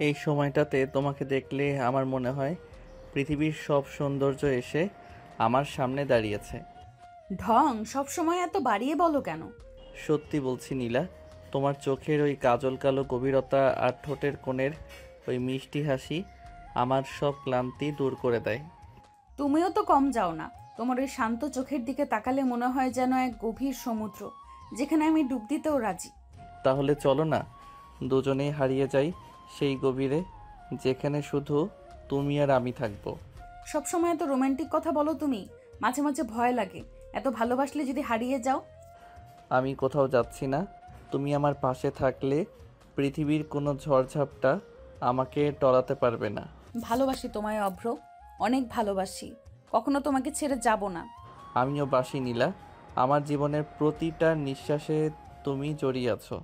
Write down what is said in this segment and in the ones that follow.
এই সময়টাতে তোমাকে দেখলে আমার মনে হয় পৃথিবীর সব সৌন্দর্য এসে আমার সামনে দাঁড়িয়েছে। ঢং সব সময় এত বাড়িয়ে বলো কেন? সত্যি বলছি নীলা, তোমার চোখের ওই কাজল কালো গভীরতা আর ঠোঁটের কোণের ওই মিষ্টি হাসি আমার সব ক্লান্তি দূর করে দেয়। তুমিও তো কম যাও না। তোমার ওই শান্ত চোখের দিকে তাকালে মনে হয় যেন এক গভীর সমুদ্র, যেখানে আমি ডুব দিতেও রাজি। তাহলে চলো না, দুজনেই হারিয়ে যাই সেই গভীরে, যেখানে শুধু তুমি আর আমি থাকবো। সব সময় এত রোমান্টিক কথা বলো তুমি, মাঝে মাঝে ভয় লাগে। এত ভালোবাসলে যদি হারিয়ে যাও। আমি কোথাও যাচ্ছি না, তুমি আমার পাশে থাকলে পৃথিবীর কোনো ঝড়ঝাপটা আমাকে টলাতে পারবে না। ভালোবাসি তোমায় অভ্র, অনেক ভালোবাসি। কখনো তোমাকে ছেড়ে যাব না। আমিও বাসি নীলা, আমার জীবনের প্রতিটা নিঃশ্বাসে তুমি জড়িয়ে আছো।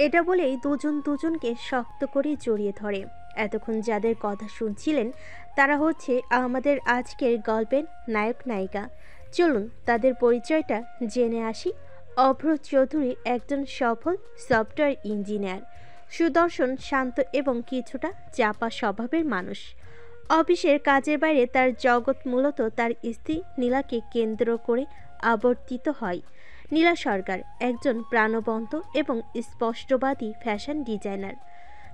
এটা বলেই দুজন দুজনকে শক্ত করে জড়িয়ে ধরে। এতক্ষণ যাদের কথা শুনছিলেন তারা হচ্ছে আমাদের আজকের গল্পের নায়ক নায়িকা। চলুন তাদের পরিচয়টা জেনে আসি। অভ্র চৌধুরী একজন সফল সফটওয়্যার ইঞ্জিনিয়ার, সুদর্শন, শান্ত এবং কিছুটা চাপা স্বভাবের মানুষ। অফিসের কাজের বাইরে তার জগৎ মূলত তার স্ত্রী নীলাকে কেন্দ্র করে আবর্তিত হয়। নীলা সরকার একজন প্রাণবন্ত এবং স্পষ্টবাদী ফ্যাশন ডিজাইনার,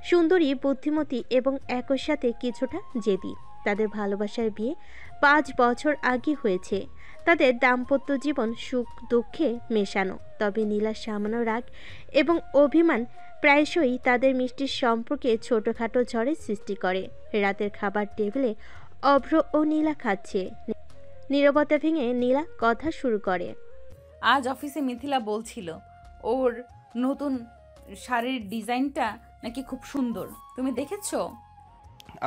সুন্দরী, বুদ্ধিমতী এবং একই সাথে কিছুটা জেদি। তাদের ভালোবাসার বিয়ে 5 বছর আগে হয়েছে। তাদের দাম্পত্য জীবন সুখ দুঃখে মেশানো, তবে নীলার সামান্য রাগ এবং অভিমান প্রায়শই তাদের মিষ্টির সম্পর্কে ছোটোখাটো ঝড়ের সৃষ্টি করে। রাতের খাবার টেবিলে অভ্র ও নীলা খাচ্ছে। নীরবতা ভেঙে নীলা কথা শুরু করে। আজ অফিসে মিথিলা বলছিল ওর নতুন শাড়ির ডিজাইনটা নাকি খুব সুন্দর। তুমি দেখেছো?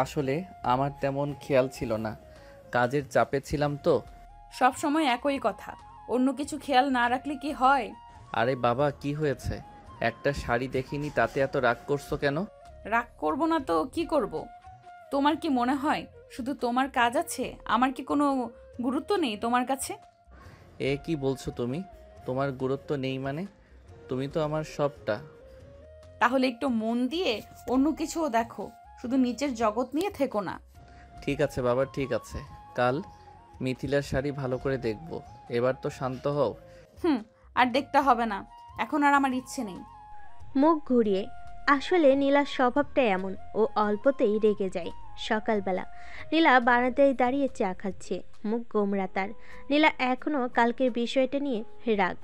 আসলে আমার তেমন খেয়াল ছিল না, কাজের চাপে ছিলাম তো। সব সময় একই কথা, অন্য কিছু খেয়াল না রাখলে কি হয়? আরে বাবা, কি হয়েছে? একটা শাড়ি দেখিনি তাতে এত রাগ করছো কেন? রাগ করব না তো কি করব? তোমার কি মনে হয় শুধু তোমার কাজ আছে? আমার কি কোনো গুরুত্ব নেই তোমার কাছে? এ কি বলছো তুমি? তোমার গুরুত্ব নেই মানে? তুমি তো আমার সবটা। তাহলে একটু মন দিয়ে অন্য কিছুও দেখো, শুধু নিচের জগৎ নিয়ে থেকো না। ঠিক আছে বাবা, ঠিক আছে। কাল মিথিলার শাড়ি ভালো করে দেখব। এবার তো শান্ত হও। হুম, আর দেখতে হবে না, এখন আর আমার ইচ্ছে নেই। মুখ ঘুরিয়ে। আসলে নীলার স্বভাবটা এমন, ও অল্পতেই রেগে যায়। সকালবেলা নীলা বারান্দায় দাঁড়িয়ে চা খাচ্ছে, মুখ গোমড়া তার। নীলা এখনও কালকের বিষয়টা নিয়ে রাগ।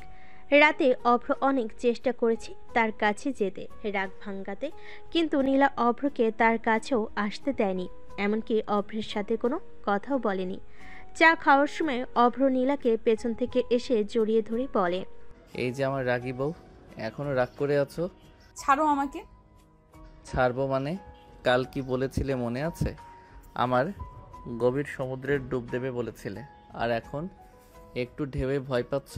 রাতে অভ্র অনেক চেষ্টা করেছে তার কাছে যেতে, রাগ ভাঙ্গাতে, কিন্তু নীলা অভ্রকে তার কাছেও আসতে দেয়নি। এমনকি অভ্রের সাথে কোনো কথাও বলেনি। চা খাওয়ার সময় অভ্র নীলাকে পেছন থেকে এসে জড়িয়ে ধরে বলে, এই যে আমার রাগী বউ, এখনো রাগ করে আছো? ছাড়ো আমাকে। ছাড়বো মানে? কাল কি বলেছিলে মনে আছে? আমার গভীর সমুদ্রের ডুব দেবে বলেছিলে, আর এখন একটু ঢেউয়ে ভয় পাচ্ছ?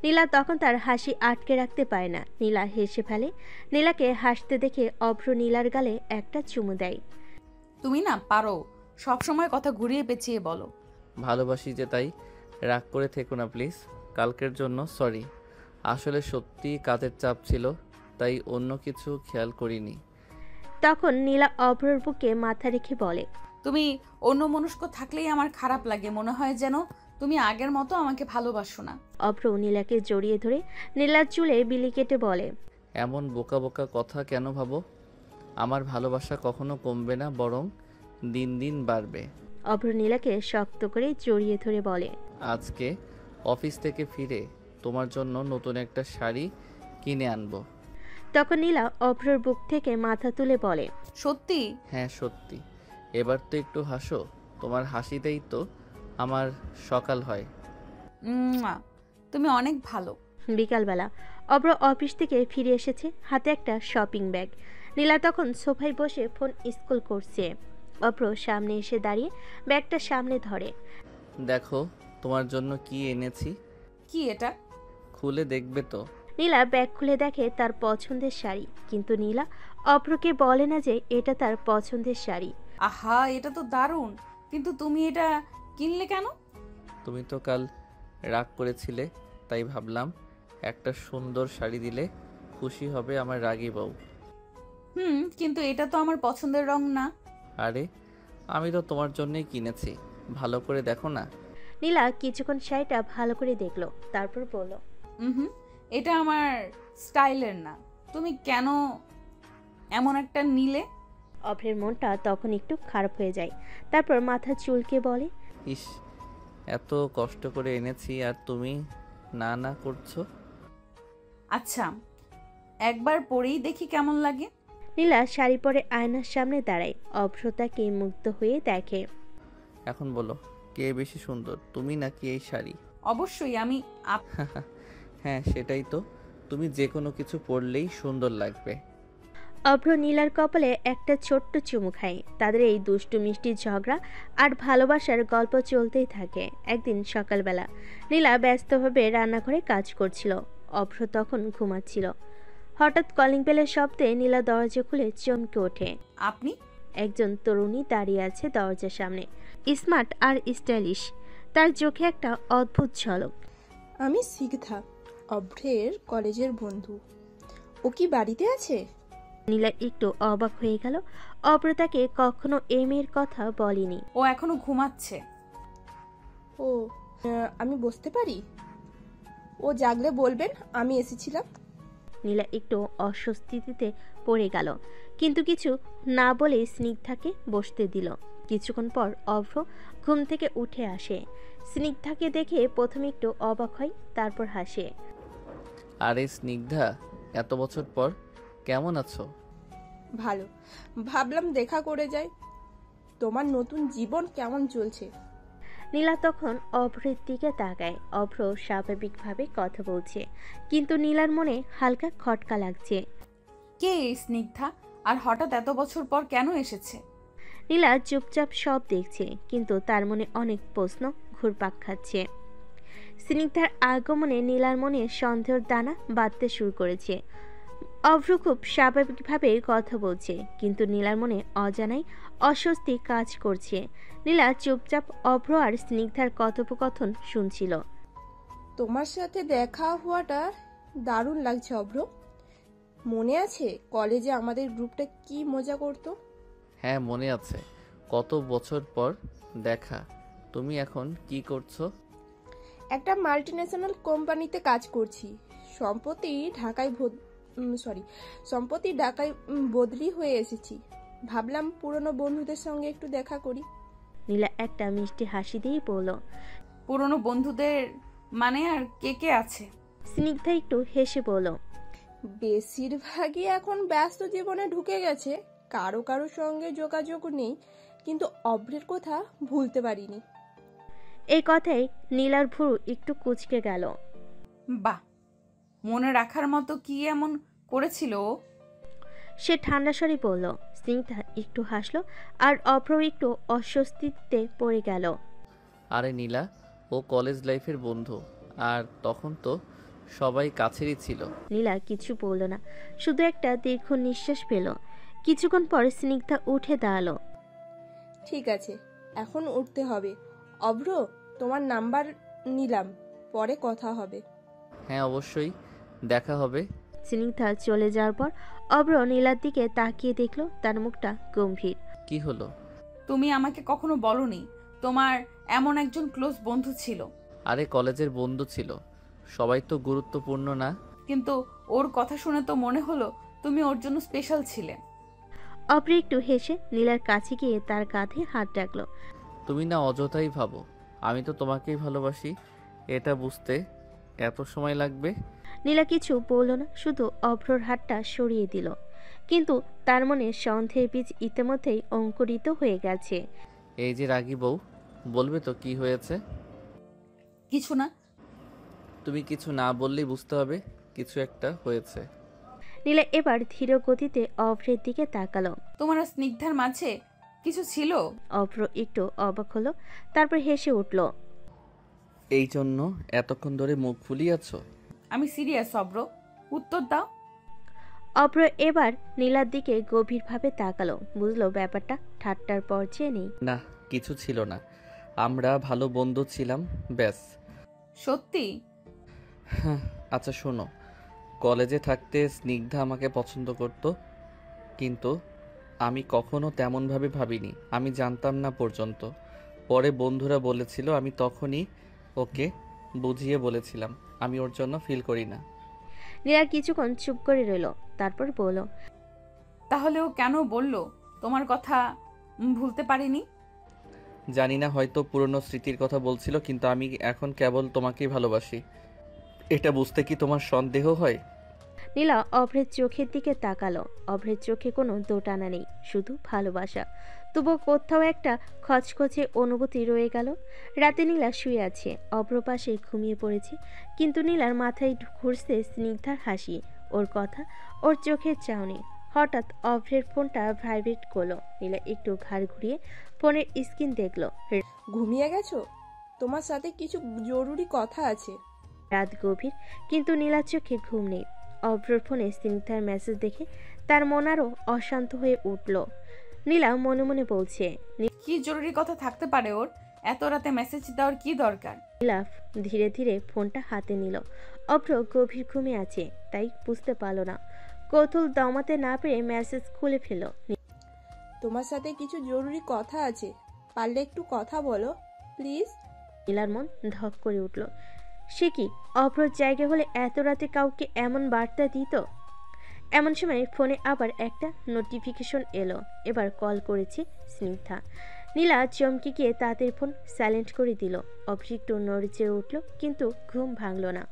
নীলা তখন তার হাসি আটকে রাখতে পারে না। নীলা হেসে ফেলে। নীলাকে হাসতে দেখে অভ্র নীলার গালে একটা চুমু দেয়। তুমি না পারো সব সময় কথা ঘুরিয়ে পেঁচিয়ে বলো। ভালোবাসি যে তাই। রাগ করে থেকো না প্লিজ। কালকের জন্য সরি। আসলে সত্যি কাজের চাপ ছিল, তাই অন্য কিছু খেয়াল করিনি। তখন নীলা অভ্রর বুকে মাথা রেখে বলে, তুমি অন্যমনস্ক থাকলেই আমার খারাপ লাগে, মনে হয় যেন তুমি আগের মতো আমাকে ভালোবাসো না। অভ্র নীলাকে জড়িয়ে ধরে নীলার চুলে বিলি কেটে বলে, এমন বোকা বোকা কথা কেন ভাবো? আমার ভালোবাসা কখনো কমবে না, বরং দিন দিন বাড়বে। অভ্র নীলাকে শক্ত করে জড়িয়ে ধরে বলে, আজকে অফিস থেকে ফিরে তোমার জন্য নতুন একটা শাড়ি কিনে আনবো। তখন নীলা অভ্রর বুক থেকে মাথা তুলে বলে, সত্যি? হ্যাঁ সত্যি। এবার তো একটু হাসো, তোমার হাসিতেই তো আমার সকাল হয়। উম্মুয়া, তুমি অনেক ভালো। বিকালবেলা অভ্র অফিস থেকে ফিরে এসেছে, হাতে একটা শপিং ব্যাগ। নীলা তখন সোফায় বসে ফোন স্ক্রল করছে। অভ্র সামনে এসে দাঁড়িয়ে ব্যাগটা সামনে ধরে। দেখো তোমার জন্য কি এনেছি, কি এটা? খুলে দেখবে তো? নীলা ব্যাগ খুলে দেখে তার পছন্দের শাড়ি, কিন্তু নীলা অভ্রকে বলে না যে এটা তার পছন্দের শাড়ি। আহা, এটা তো দারুণ, কিন্তু তুমি এটা কিনলে কেন? তুমি তো কাল রাগ করেছিলে, তাই ভাবলাম একটা সুন্দর শাড়ি দিলে খুশি হবে আমার রাগী বউ। কিন্তু এটা তো আমার পছন্দের রং না। আরে আমি তো তোমার জন্যই কিনেছি, ভালো করে দেখো না। নীলা কিছুক্ষণ শাড়িটা ভালো করে দেখলো, তারপর বলল, হুম, এটা আমার স্টাইলের না। তুমি কেন এমন একটা নিলে? অভ্রের মনটা তখন একটু খারাপ হয়ে যায়। তারপর মাথা চুলকে বলে, ইস, এত কষ্ট করে এনেছি আর তুমি না না করছো। আচ্ছা, একবার পরেই দেখি কেমন লাগে। নীলা শাড়ি পরে আয়নার সামনে দাঁড়ায়। অভ্র তাকে মুগ্ধ হয়ে দেখে। এখন বলো, কে বেশি সুন্দর, তুমি নাকি এই শাড়ি? অবশ্যই আমি। হ্যাঁ সেটাই তো, তুমি যে কোনো কিছু পরলেই সুন্দর লাগবে। অভ্র নীলার কপালে একটা ছোট্ট চুমু খায়। তাদের এই দুষ্টু মিষ্টি ঝগড়া আর ভালোবাসার গল্প চলতেই থাকে। একদিন সকালবেলা নীলা ব্যস্তভাবে রান্নাঘরে কাজ করছিল। অভ্র তখন ঘুমাচ্ছিল। হঠাৎ কলিং বেলের শব্দে নীলা দরজা খুলে চমকে ওঠে। আপনি? একজন তরুণী দাঁড়িয়ে আছে দরজার সামনে, স্মার্ট আর স্টাইলিশ। তার চোখে একটা অদ্ভুত ঝলক। আমি সিগধা, অভ্রের কলেজের বন্ধু। ও কি বাড়িতে আছে? নীলা একটু অবাক হয়ে গেল। অভ্র তাকে কখনো এই মেয়ের কথা বলেনি। ও এখনো ঘুমাচ্ছে। ও, আমি বসতে পারি? ও জাগলে বলবেন আমি এসেছিলাম। নীলা একটু অস্বস্তিতে পড়ে গেল, কিন্তু কিছু না বলে স্নিগ্ধাকে বসতে দিল। কিছুক্ষণ পর অভ্র ঘুম থেকে উঠে আসে। স্নিগ্ধাকে দেখে প্রথমে একটু অবাক হয়, তারপর হাসে। আরে স্নিগ্ধা, এত বছর পর কেমন আছো? ভালো, ভাবলাম দেখা করে যাই। তোমার নতুন জীবন কেমন চলছে? নীলা তখন অভ্রের দিকে তাকায়। অভ্র স্বাভাবিকভাবে কথা বলছে, কিন্তু নীলার মনে হালকা খটকা লাগছে। কে এই স্নিগ্ধা? আর হঠাৎ এত বছর পর কেন এসেছে? নীলা চুপচাপ সব দেখছে, কিন্তু তার মনে অনেক প্রশ্ন ঘুরপাক খাচ্ছে। স্নিগ্ধার আগমনে নীলার মনে সন্দেহের দানা বাঁধতে শুরু করেছে। অভ্র খুব স্বাভাবিকভাবে কথা বলছে, কিন্তু নীলার মনে অজানাই অস্বস্তি কাজ করছে। নীলা চুপচাপ অভ্র আর স্নিগ্ধার কথোপকথন শুনছিল। তোমার সাথে দেখা হওয়াটা দারুণ লাগছে অভ্র। মনে আছে কলেজে আমাদের গ্রুপটা কি মজা করতো? হ্যাঁ মনে আছে, কত বছর পর দেখা। তুমি এখন কি করছো? একটা মাল্টিন্যাশনাল কোম্পানিতে কাজ করছি। সম্প্রতি ঢাকায় বদলি হয়ে এসেছি। ভাবলাম পুরনো বন্ধুদের সঙ্গে একটু দেখা করি। নীলা একটা মিষ্টি হাসি দিয়ে বলল। পুরনো বন্ধুদের মানে আর কে কে আছে? স্নিগ্ধা একটু হেসে বলল। বেশিরভাগই এখন ব্যস্ত জীবনে ঢুকে গেছে, কারো কারো সঙ্গে যোগাযোগ নেই, কিন্তু অভ্রের কথা ভুলতে পারিনি। এই কথায় নীলার ভুরু একটু কুঁচকে গেল। বাহ, মনে রাখার মতো কি এমন করেছিল ও? সে ঠান্ডা স্বরে বলল। স্নিগ্ধা একটু হাসলো, আর অভ্র একটু অস্বস্তিতে পড়ে গেল। আরে নীলা, ও কলেজ লাইফের বন্ধু, আর তখন তো সবাই কাছেরই ছিল। নীলা কিছু বলল না, শুধু একটা দীর্ঘ নিঃশ্বাস পেল। কিছুক্ষণ পর স্নিগ্ধা উঠে দাঁড়ালো। ঠিক আছে, এখন উঠতে হবে। অভ্র, তোমার নাম্বার নিলাম, পরে কথা হবে। হ্যাঁ অবশ্যই, দেখা হবে। স্নিগ্ধা চলে যাওয়ার পর অভ্র নীলার দিকে তাকিয়ে দেখলো, তার মুখটা গম্ভীর। কি হলো? তুমি আমাকে কখনো বলনি তোমার এমন একজন ক্লোজ বন্ধু ছিল। আরে কলেজের বন্ধু ছিল, সবাই তো গুরুত্বপূর্ণ না। কিন্তু ওর কথা শুনে তো মনে হলো তুমি ওর জন্য স্পেশাল ছিলে। অভ্র একটু হেসে নীলার কাছে গিয়ে তার কাঁধে হাত রাখলো। তুমি না অযথাই ভাবো আমি তো তোমাকেই ভালোবাসি, এটা বুঝতে এত সময় লাগবে? নীলা কিছু বলল না, শুধু অভ্রর হাতটা সরিয়ে দিল। কিন্তু তার মনে সন্দেহের বীজ ইতিমধ্যেই অঙ্কুরিত হয়ে গেছে। এই যে রাগী বউ, বলবে তো কি হয়েছে? কিছু না। তুমি কিছু না বললেই বুঝতে হবে কিছু একটা হয়েছে। নীলা এবার ধীর গতিতে অভ্রের দিকে তাকালো। তোমার আর স্নিগ্ধার মাঝে কিছু ছিল? অভ্র একটু অবাক হলো, তারপর হেসে উঠল। এই জন্য এতক্ষণ ধরে মুখ ফুলিয়ে আছো? আমি সিরিয়াস অব্র, উত্তর দাও। অভ্র এবার নীলার দিকে গভীরভাবে তাকালো, বুঝলো ব্যাপারটা ঠাট্টার পর্যায়ে নেই। না, কিছু ছিল না, আমরা ভালো বন্ধু ছিলাম, ব্যাস। সত্যি? আচ্ছা শোনো, কলেজে থাকতে স্নিগ্ধা আমাকে পছন্দ করত, কিন্তু আমি কখনো তেমনভাবে ভাবিনি, আমি জানতাম না পর্যন্ত। পরে বন্ধুরা বলেছিল, আমি তখনই ওকে বুঝিয়ে বলেছিলাম আমি ওর জন্য ফিল করি না। নীলা কিছুক্ষণ চুপ করে রইল, তারপর বলল, তাহলে ও কেন বলল তোমার কথা ভুলতে পারিনি? জানি না, হয়তো পুরনো স্মৃতির কথা বলছিল, কিন্তু আমি এখন কেবল তোমাকেই ভালোবাসি। এটা বুঝতে কি তোমার সন্দেহ হয়? নীলা অভ্রের চোখের দিকে তাকালো। অভ্রের চোখে কোনো দোটানা নেই, শুধু ভালোবাসা। তবু কোথাও একটা খচখচে অনুভূতি রয়ে গেল। রাতে নীলা শুয়ে আছে, অভ্র পাশে ঘুমিয়ে পড়েছে, কিন্তু নীলার মাথায় ঘুরছে স্নিগ্ধার হাসি, ওর কথা, ওর চোখের চাউনি। হঠাৎ অভ্রের ফোনটা ভাইব্রেট করলো। নীলা একটু ঘাড় ঘুরিয়ে ফোনের স্ক্রিন দেখলো। ঘুমিয়ে গেছো? তোমার সাথে কিছু জরুরি কথা আছে। রাত গভীর, কিন্তু নীলার চোখে ঘুম নেই। অভ্রর ফোনে স্নিগ্ধার মেসেজ দেখে তার মন আরও অশান্ত হয়ে উঠল। নীলা মনে মনে বলছে, কি জরুরি কথা থাকতে পারে ওর? এত রাতে মেসেজ দেওয়ার কি দরকার? নীলা ধীরে ধীরে ফোনটা হাতে নিল। অভ্র গভীর ঘুমে আছে, তাই বুঝতে পারল না। কৌতূহল দমাতে না পেরে মেসেজ খুলে ফেল। তোমার সাথে কিছু জরুরি কথা আছে, পারলে একটু কথা বলো প্লিজ। নীলার মন ধক করে উঠল। সে কি অভ্রর জায়গা হলে এত রাতে কাউকে এমন বার্তা দিত? এমন সময় ফোনে আবার একটা নোটিফিকেশন এলো। এবার কল করেছে স্নিগ্ধা। নীলা চমকে গিয়ে তাদের ফোন সাইলেন্ট করে দিল। অভ্র একটু নড়ে উঠল, কিন্তু ঘুম ভাঙল না।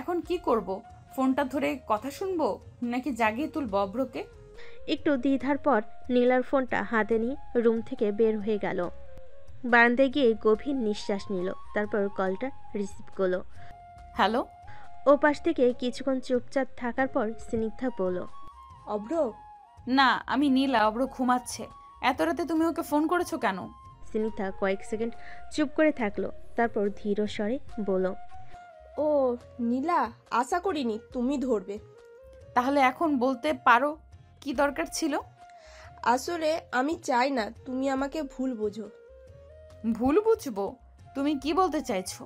এখন কি করব? ফোনটা ধরে কথা শুনবো নাকি জাগিয়ে তুলবো অভ্রকে? একটু দ্বিধার পর নীলার ফোনটা হাতে নিয়ে রুম থেকে বের হয়ে গেল। বারান্দায় গিয়ে গভীর নিঃশ্বাস নিল, তারপর কলটা রিসিভ করলো। হ্যালো। ও পাশ থেকে কিছুক্ষণ চুপচাপ থাকার পর স্নিগ্ধা বলল, অভ্র? না, আমি নীলা, অভ্র ঘুমাচ্ছে। এত রাতে তুমি ওকে ফোন করেছো কেন? স্নিগ্ধা কয়েক সেকেন্ড চুপ করে থাকলো, তারপর ধীর স্বরে বলল, ও নীলা, আশা করিনি তুমি ধরবে। তাহলে এখন বলতে পারো কি দরকার ছিল? আসলে আমি চাই না তুমি আমাকে ভুল বোঝো। ভুল বুঝবো? তুমি কি বলতে চাইছো?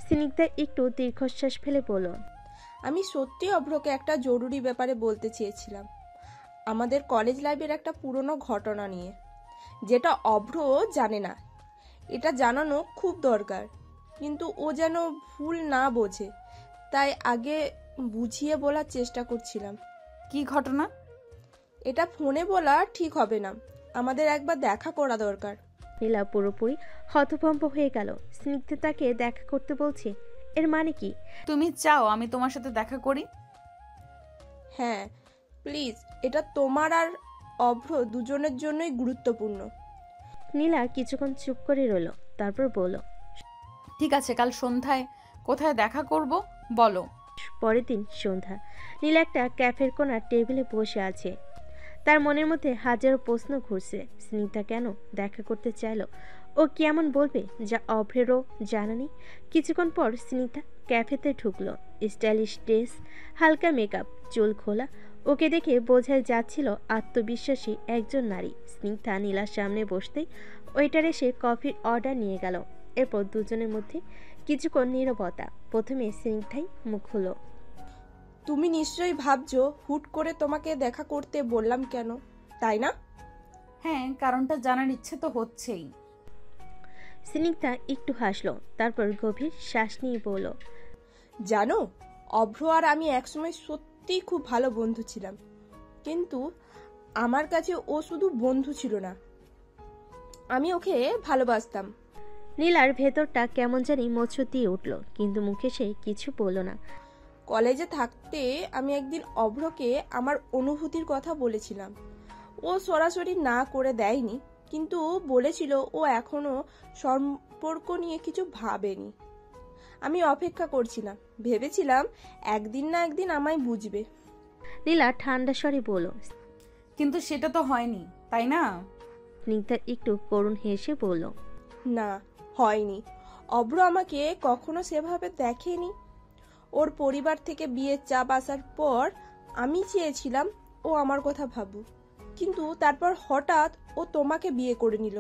স্নিগ্ধা একটু দীর্ঘশ্বাস ফেলে বলল, আমি সত্যি অভ্রকে একটা জরুরি ব্যাপারে বলতে চেয়েছিলাম, আমাদের কলেজ লাইফের একটা পুরনো ঘটনা নিয়ে, যেটা অভ্র জানে না। এটা জানানো খুব দরকার, কিন্তু ও যেন ভুল না বোঝে, তাই আগে বুঝিয়ে বলার চেষ্টা করছিলাম। কি ঘটনা? এটা ফোনে বলা ঠিক হবে না, আমাদের একবার দেখা করা দরকার। নীলা পুরোপুরি হতভম্ব হয়ে গেল। স্নিগ্ধা তাকে দেখা করতে বলছে, এর মানে কি? তুমি চাও আমি তোমার সাথে দেখা করি? হ্যাঁ প্লিজ, এটা তোমার আর অভ্র দুজনের জন্যই গুরুত্বপূর্ণ। নীলা কিছুক্ষণ চুপ করে রইল, তারপর বলল, ঠিক আছে, কাল সন্ধ্যায় কোথায় দেখা করব বলো। পরের দিন সন্ধ্যা। নীলা একটা ক্যাফের কোণার টেবিলে বসে আছে। তার মনের মধ্যে হাজারো প্রশ্ন ঘুরছে। স্নিগ্ধা কেন দেখা করতে চাইলো? ও কেমন বলবে যা অভ্রেরও জানা নেই? কিছুক্ষণ পর স্নিগ্ধা ক্যাফেতে ঢুকলো। স্টাইলিশ ড্রেস, হালকা মেকআপ, চুল খোলা। ওকে দেখে বোঝাই যাচ্ছিল আত্মবিশ্বাসী একজন নারী। স্নিগ্ধা নীলার সামনে বসতেই ওয়েটার এসে কফির অর্ডার নিয়ে গেল। এরপর দুজনের মধ্যে কিছুক্ষণ নীরবতা। প্রথমে স্নিগ্ধাই মুখ হলো, তুমি নিশ্চয়ই ভাবছো হুট করে তোমাকে দেখা করতে বললাম কেন, তাই না? হ্যাঁ, কারণটা জানার ইচ্ছে তো হচ্ছেই। স্নিগ্ধা একটু হাসলো, তারপর গভীর শ্বাস নিয়ে বলল, জানো, অভ্র আর আমি একসময় সত্যিই খুব ভালো বন্ধু ছিলাম, কিন্তু আমার কাছে ও শুধু বন্ধু ছিল না, আমি ওকে ভালোবাসতাম। নীলার ভেতরটা কেমন জানি মোচড় দিয়ে উঠল, কিন্তু মুখে সে কিছু বলল না। কলেজে থাকতে আমি একদিন অভ্রকে আমার অনুভূতির কথা বলেছিলাম। ও সরাসরি না করে দেয়নি, কিন্তু বলেছিল ও এখনো সম্পর্ক নিয়ে কিছু ভাবেনি। আমি অপেক্ষা করছিলাম, ভেবেছিলাম একদিন না একদিন আমায় বুঝবে। নীলা ঠান্ডা স্বরে বলল। কিন্তু সেটা তো হয়নি, তাই না? স্নিগ্ধা একটু করুণ হেসে বলল, না, হয়নি। অভ্র আমাকে কখনো সেভাবে দেখেনি। ওর পরিবার থেকে বিয়ের চাপ আসার পর আমি চেয়েছিলাম ও আমার কথা ভাবুক, কিন্তু তারপর হঠাৎ ও তোমাকে বিয়ে করে নিল।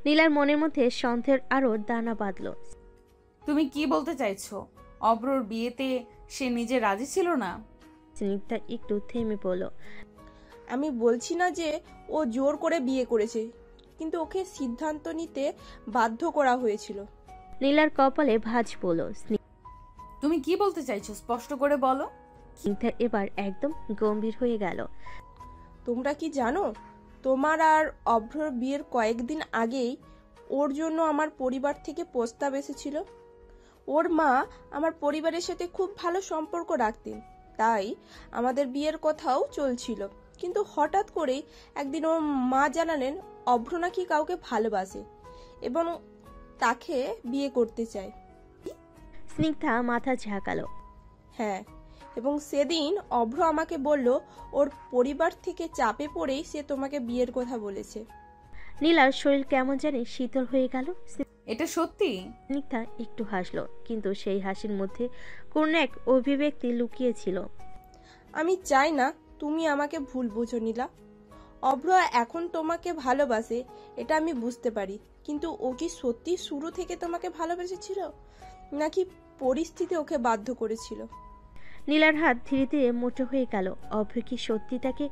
নীলার মনের মধ্যে সন্দেহের আরো দানা বাঁধল। তুমি কি বলতে চাইছো? অভ্রর বিয়েতে সে নিজে রাজি ছিল না? স্নিগ্ধা একটু থেমে বলল, আমি বলছি না যে ও জোর করে বিয়ে করেছে, কিন্তু ওকে সিদ্ধান্ত নিতে বাধ্য করা হয়েছিল। নীলার কপালে ভাঁজ পড়ল। তুমি কি বলতে চাইছো স্পষ্ট করে বলো। স্নিগ্ধা এবার একদম গম্ভীর হয়ে গেল। তোমরা কি জানো, তোমার আর অভ্রর বিয়ের কয়েকদিন আগেই ওর জন্য আমার পরিবার থেকে প্রস্তাব এসেছিল। ওর মা আমার পরিবারের সাথে খুব ভালো সম্পর্ক রাখতেন, তাই আমাদের বিয়ের কথাও চলছিল। কিন্তু হঠাৎ করেই একদিন ওর মা জানালেন অভ্র নাকি কাউকে ভালোবাসে এবং তাকে বিয়ে করতে চায়। স্নিগ্ধা মাথা ঝাঁকালো। হ্যাঁ, এবং সেদিন অভ্র আমাকে বলল ওর পরিবার থেকে চাপে পড়েই সে তোমাকে বিয়ের কথা বলেছে। নীলার শরীর কেমন জানি শীতল হয়ে গেল। এটা সত্যি? স্নিগ্ধা একটু হাসলো, কিন্তু সেই হাসির মধ্যে কোন এক অভিব্যক্তি লুকিয়েছিল। আমি চাই না তুমি আমাকে ভুল বুঝো নীলা। অভ্র এখন তোমাকে ভালোবাসে, এটা আমি বুঝতে পারি, কিন্তু ও কি সত্যি শুরু থেকে তোমাকে ভালোবেসেছিল, নাকি পরিস্থিতি ওকে বাধ্য করেছিল? নীলার হাত ধীরে ধীরে মোটা হয়ে গেল। অভ্র কি সত্যি তাকে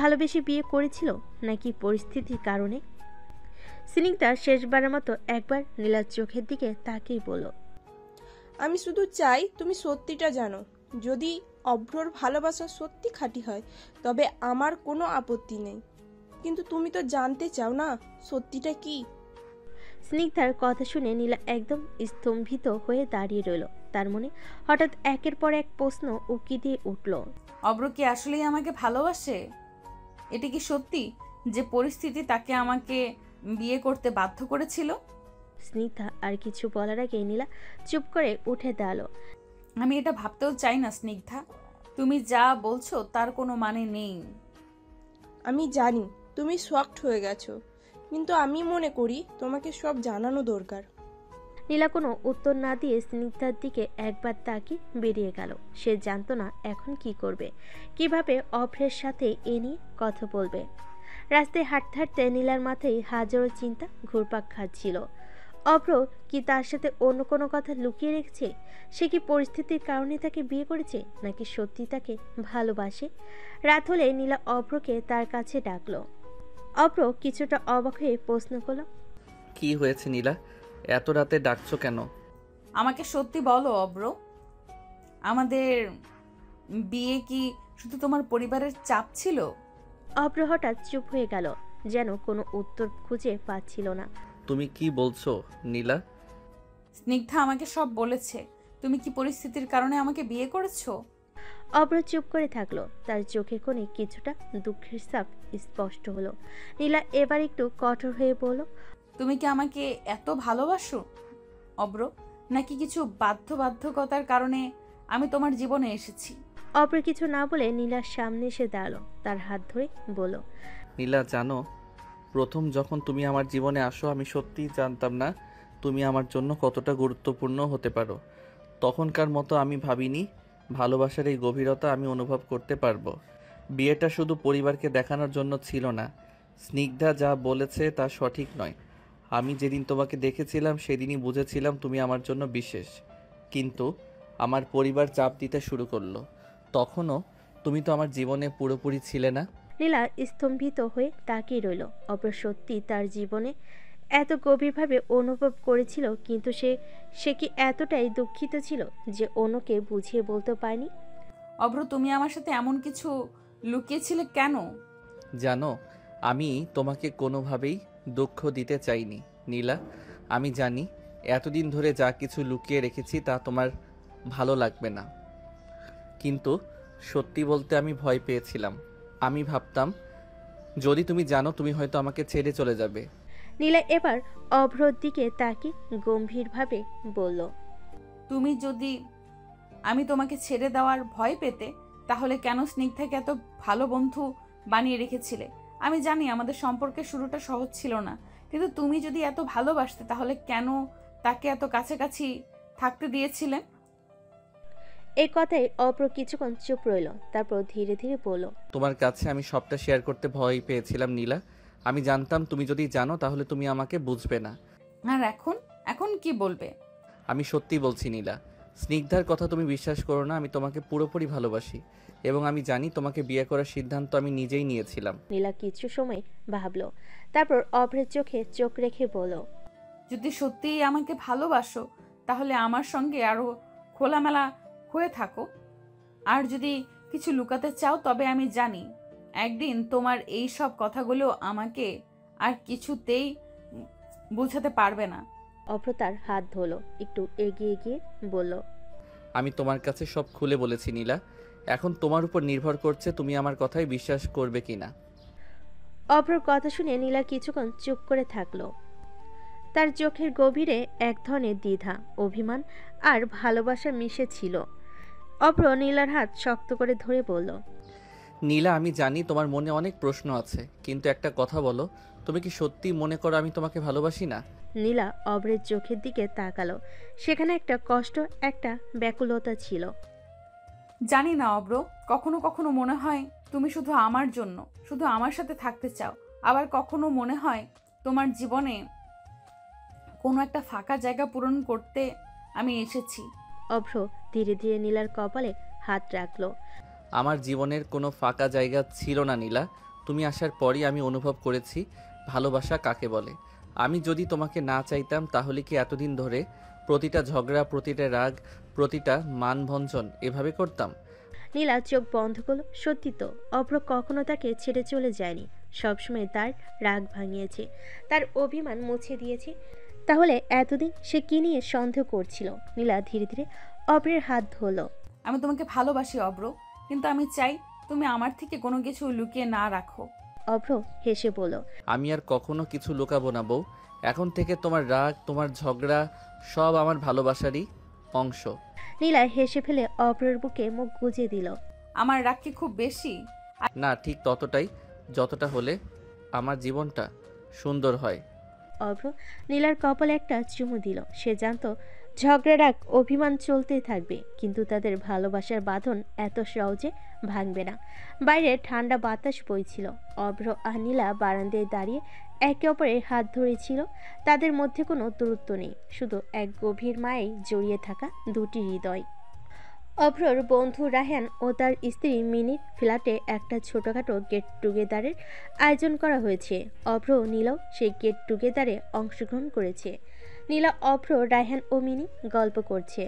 ভালোবেসে বিয়ে করেছিল, নাকি পরিস্থিতির কারণে? স্নিগ্ধা শেষবারের মতো একবার নীলার চোখের দিকে তাকিয়ে বলল, আমি শুধু চাই তুমি সত্যিটা জানো। যদি অভ্রর ভালোবাসা সত্যি খাঁটি হয় তবে আমার কোনো আপত্তি নেই, কিন্তু তুমি তো জানতে চাও না সত্যিটা কি। স্নিগ্ধার কথা শুনে নীলা একদম স্তম্ভিত হয়ে দাঁড়িয়ে রইল। তার মনে হঠাৎ একের পর এক প্রশ্ন উকি দিয়ে উঠল। অব্র কি আসলেই আমাকে ভালোবাসে? এটা কি সত্যি যে পরিস্থিতি তাকে আমাকে বিয়ে করতে বাধ্য করেছিল? স্নিগ্ধা আর কিছু বলার আগে নীলা চুপ করে উঠে দাঁড়ালো। আমি এটা ভাবতেও চাই না স্নিগ্ধা, তুমি যা বলছো তার কোনো মানে নেই। আমি জানি তুমি শকড হয়ে গেছো, কিন্তু আমি মনে করি তোমাকে সব জানানো দরকার। নীলা কোনো উত্তর না দিয়ে স্নিগ্ধার দিকে একবার তাকিয়ে বেরিয়ে গেল। সে জানতো না এখন কি করবে, কিভাবে অভ্রের সাথে এ নিয়ে কথা বলবে। রাস্তায় হাঁটতে হাঁটতে নীলার মাথায় হাজারো চিন্তা ঘুরপাক খাচ্ছিল। অভ্র কি তার সাথে অন্য কোনো কথা লুকিয়ে রেখেছে? সে কি পরিস্থিতির কারণে তাকে বিয়ে করেছে, নাকি সত্যি তাকে ভালোবাসে? রাত হলে নীলা অভ্রকে তার কাছে ডাকলো। অভ্র কিছুটা অবাক হয়ে প্রশ্ন করল, কি হয়েছে নীলা, এত রাতে ডাকছো কেন? আমাকে সত্যি বলো অব্র, আমাদের বিয়ে কি শুধু তোমার পরিবারের চাপ ছিল? অভ্র হঠাৎ চুপ হয়ে গেল, যেন কোনো উত্তর খুঁজে পাচ্ছিল না। তুমি কি বলছো নীলা? স্নিগ্ধা আমাকে সব বলেছে। তুমি কি পরিস্থিতির কারণে আমাকে বিয়ে করেছো? অভ্র চুপ করে থাকলো। তার চোখে কোণে কিছুটা দুঃখের ছাপ স্পষ্ট হলো। নীলা এবার একটু কঠোর হয়ে বলল, তুমি কি আমাকে এত ভালোবাসো অব্র, নাকি কিছু বাধ্যবাধকতার কারণে আমি তোমার জীবনে এসেছি? অভ্র কিছু না বলে নীলার সামনে এসে দাঁড়ালো, তার হাত ধরে বলল, নীলা জানো, প্রথম যখন তুমি আমার জীবনে আসো আমি সত্যিই জানতাম না তুমি আমার জন্য কতটা গুরুত্বপূর্ণ হতে পারো। তখনকার মতো আমি ভাবিনি ভালোবাসার এই গভীরতা আমি অনুভব করতে পারবো। বিয়েটা শুধু পরিবারকে দেখানোর জন্য ছিল না। স্নিগ্ধা যা বলেছে তা সঠিক নয়। আমি যেদিন তোমাকে দেখেছিলাম সেদিনই বুঝেছিলাম তুমি আমার জন্য বিশেষ, কিন্তু আমার পরিবার চাপ দিতে শুরু করলো। তখনও তুমি তো আমার জীবনে পুরোপুরি ছিলে না। নীলা স্তম্ভিত হয়ে তাকিয়ে রইল। অভ্র সত্যি তার জীবনে এত গভীরভাবে অনুভব করেছিল, কিন্তু সে কি এতটাই দুঃখিত ছিল যে অন্যকে বুঝিয়ে বলতে পারেনি? অব্র, তুমি আমার সাথে এমন কিছু লুকিয়েছিলে কেন? জানো, আমি তোমাকে কোনোভাবেই দুঃখ দিতে চাইনি নীলা। আমি জানি এতদিন ধরে যা কিছু লুকিয়ে রেখেছি তা তোমার ভালো লাগবে না, কিন্তু সত্যি বলতে আমি ভয় পেয়েছিলাম। আমি ভাবতাম যদি তুমি জানো তুমি হয়তো আমাকে ছেড়ে চলে যাবে। নীলা এবার অভ্রর দিকে তাকিয়ে গম্ভীরভাবে বলল, তুমি যদি আমি তোমাকে ছেড়ে দেওয়ার ভয় পেতে, তাহলে কেন স্নিগ্ধাকে এত ভালো বন্ধু বানিয়ে রেখেছিলে? আমি জানি আমাদের সম্পর্কের শুরুটা সহজ ছিল না, কিন্তু তুমি যদি এত ভালোবাসতে তাহলে কেন তাকে এত কাছাকাছি থাকতে দিয়েছিলে? এই কথায় অভ্র কিছুক্ষণ চুপ রইল, তারপর ধীরে ধীরে বলল, তোমার কাছে আমি সবটা শেয়ার করতে ভয় পেয়েছিলাম নীলা। আমি জানতাম তুমি যদি জানো তাহলে তুমি আমাকে বুঝবে না। আর এখন এখন কি বলবে? আমি সত্যি বলছি নীলা, স্নিগ্ধার কথা তুমি বিশ্বাস করো না, আমি তোমাকে পুরোপুরি ভালোবাসি এবং আমি জানি তোমাকে বিয়ে করার সিদ্ধান্ত আমি নিজেই নিয়েছিলাম। নীলা কিছু সময় ভাবলো, তারপর অভ্রের চোখে চোখ রেখে বলল, যদি সত্যিই আমাকে ভালোবাসো তাহলে আমার সঙ্গে আরো খোলামেলা হয়ে থাকো। আর যদি কিছু লুকাতে চাও তবে আমি জানি একদিন তোমার এই সব কথাগুলো আমাকে আর কিছুতেই বোঝাতে পারবে না। অভ্র তার হাত ধরলো, একটু এগিয়ে গিয়ে বলল, আমি তোমার কাছে সব খুলে বলেছি নীলা, এখন তোমার উপর নির্ভর করছে তুমি আমার কথায় বিশ্বাস করবে কিনা। অভ্রর কথা শুনে নীলা কিছুক্ষণ চুপ করে থাকলো। তার চোখের গভীরে এক ধরনের দ্বিধা, অভিমান আর ভালোবাসা মিশে ছিল। অভ্র নীলার হাত শক্ত করে ধরে বলল, নীলা, আমি জানি তোমার মনে অনেক প্রশ্ন আছে, কিন্তু একটা কথা বলো, তুমি কি সত্যি মনে করো আমি তোমাকে ভালোবাসি না? নীলা অভ্রের চোখের দিকে তাকালো। সেখানে একটা কষ্ট, একটা ব্যাকুলতা ছিল। জানি না অব্র, কখনো কখনো মনে হয় তুমি শুধু আমার জন্য, শুধু আমার সাথে থাকতে চাও। আবার কখনো মনে হয় তোমার জীবনে কোনো একটা ফাঁকা জায়গা পূরণ করতে আমি এসেছি। অভ্র ধীরে ধীরে নীলার কপালে হাত রাখলো। আমার জীবনের কোনো ফাঁকা জায়গা ছিল না নীলা, তুমি আসার পরই আমি অনুভব করেছি ভালোবাসা কাকে বলে। আমি যদি তোমাকে না চাইতাম তাহলে কি এতদিন ধরে প্রতিটা ঝগড়া, প্রতিটা রাগ, প্রতিটা মানভঞ্জন এভাবে করতাম? নীলা চোখ বন্ধ করলো। সত্যি তো, অভ্র কখনো তাকে ছেড়ে চলে যায়নি, সবসময় তার রাগ ভাঙিয়েছে, তার অভিমান মুছে দিয়েছে। তাহলে এতদিন সে কি নিয়ে সন্দেহ করছিল? নীলা ধীরে ধীরে অভ্রের হাত ধরলো। আমি তোমাকে ভালোবাসি অব্র, কিন্তু আমি চাই তুমি আমার থেকে কোনো কিছু লুকিয়ে না রাখো। অভ্র হেসে বলল, আমি আর কখনো কিছু লুকাবো না বউ। এখন থেকে তোমার রাগ, তোমার ঝগড়া সব আমার ভালোবাসারই অংশ। নীলা হেসে ফেলে অভ্রের বুকে মুখ গুজে দিল। আমার রাগ কি খুব বেশি? না, ঠিক ততটাই যতটা হলে আমার জীবনটা সুন্দর হয়। অভ্র নীলার কপালে একটা চুমু দিল। সে জানতো ঝগড়া, রাগ, অভিমান চলতেই থাকবে, কিন্তু তাদের ভালোবাসার বাঁধন এত সহজে ভাঙবে না। বাইরে ঠান্ডা বাতাস বইছিল। অভ্র আর নীলা বারান্দায় দাঁড়িয়ে একে অপরের হাত ধরেছিল। তাদের মধ্যে কোনো দূরত্ব নেই, শুধু এক গভীর মায়েই জড়িয়ে থাকা দুটি হৃদয়। অভ্রর বন্ধু রায়হান ও তার স্ত্রী মিনির ফ্ল্যাটে একটা ছোটখাটো গেট টুগেদারের আয়োজন করা হয়েছে। অভ্র ও নীলাও সেই গেট টুগেদারে অংশগ্রহণ করেছে। নীলা, অভ্র, রায়হান ও মিনি গল্প করছে।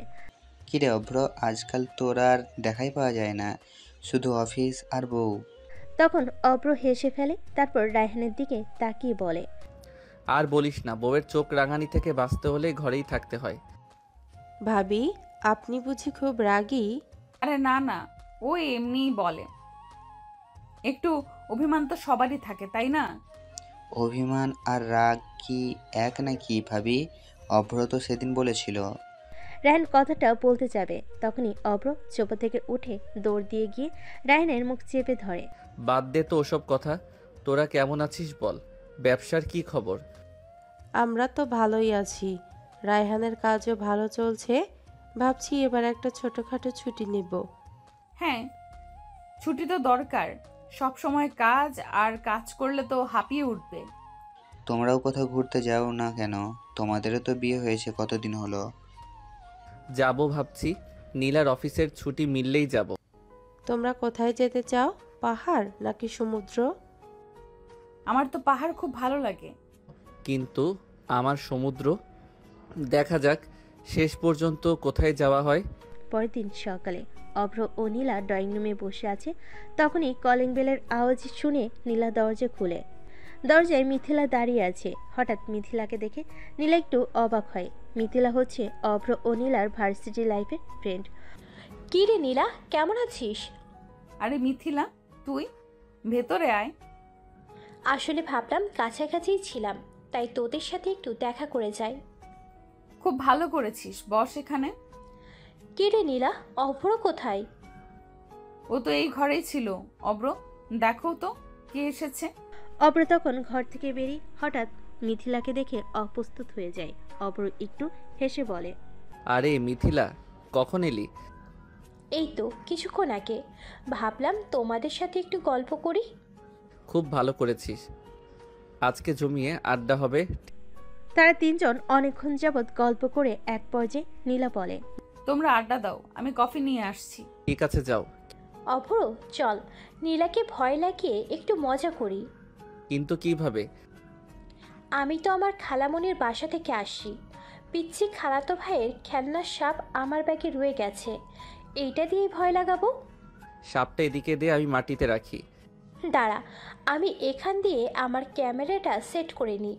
কিরে অভ্র, আজকাল তোর আর দেখাই পাওয়া যায় না, শুধু অফিস আর বউ। তখন অভ্র হেসে ফেলে, তারপর রায়হানের দিকে তাকিয়ে বলে, আর বলিস না, বউয়ের চোখ রাঙানি থেকে বাঁচতে হলে ঘরেই থাকতে হয়। ভাবি, আপনি বুঝি খুব রাগী? আরে না না, ও এমনিই বলে। একটু অভিমান তো সবারই থাকে, তাই না? অভিমান আর রাগ কি এক নাকি ভাবি? অভ্র তো সেদিন বলেছিল। রায়হান কথাটা বলতে যাবে, তখনই অভ্র সোফা থেকে উঠে দৌড় দিয়ে গিয়ে রায়হানের মুখ চেপে ধরে। বাদ দে তো ওসব কথা, তোরা কেমন আছিস বল, ব্যবসার কি খবর? আমরা তো ভালোই আছি, রায়হানের কাজও ভালো চলছে। ভাবছি এবার একটা ছোটখাটো ছুটি নেব। হ্যাঁ, ছুটি তো দরকার। সব সময় কাজ আর কাজ করলে তো হাঁপিয়ে উঠবে। তোমরাও কোথাও ঘুরতে যাও না কেন? তোমাদেরও তো বিয়ে হয়েছে কতদিন হলো। যাবো ভাবছি, নীলার অফিসের ছুটি মিললেই যাব। তোমরা কোথায় যেতে চাও, পাহাড় নাকি সমুদ্র? আমার তো পাহাড় খুব ভালো লাগে। কিন্তু আমার সমুদ্র। দেখা যাক শেষ পর্যন্ত কোথায় যাওয়া হয়। পরের দিন সকালে অভ্র ও নীলা ড্রয়িং রুমে বসে আছে। তখনই কলিং বেলের আওয়াজ শুনে নীলা দরজা খুলে। দরজায় মিথিলা দাঁড়িয়ে আছে। হঠাৎ মিথিলাকে দেখে নীলা একটু অবাক হয়। মিথিলা হচ্ছে অভ্র ও নীলার ভার্সিটি লাইফের ফ্রেন্ড। কি রে নীলা, কেমন আছিস? আরে মিথিলা, তুই ভেতরে আয়। আসলে ভাবলাম কাছাকাছি ছিলাম, তাই তোদের সাথে একটু দেখা করে যাই। খুব ভালো করেছিস, বস এখানে। কি রে নীলা, অভ্র কোথায়? ও তো এই ঘরেই ছিল। অব্র, দেখো তো কে এসেছে। অভ্র তখন ঘর থেকে বেরিয়ে হঠাৎ মিথিলাকে দেখে অপ্রস্তুত হয়ে যায়। অভ্র একটু হেসে বলে, আরে মিথিলা, কখন এলি? এই তো কিছুক্ষণ আগে। ভাবলাম তোমাদের সাথে একটু গল্প করি। খুব ভালো করেছিস, আজকে জমিয়ে আড্ডা হবে। তারা তিনজন অনেকক্ষণ যাবৎ গল্প করে এক পর্যায়ে নীলা বলে, তোমরা আড্ডা দাও, আমি কফি নিয়ে আসছি। ঠিক আছে, যাও। অভ্র, চল নীলাকে ভয় লাগিয়ে একটু মজা করি। কিন্তু কিভাবে? আমি তো আমার খালামণির বাসা থেকে আসছি। পিচ্ছি খালাতো ভাইয়ের খেলনার সাপ আমার ব্যাগে রয়ে গেছে, এইটা দিয়েই ভয় লাগাবো। সাপটা এদিকে দিয়ে আমি মাটিতে রাখি। দাঁড়া, আমি এখান দিয়ে আমার ক্যামেরাটা সেট করে নিই।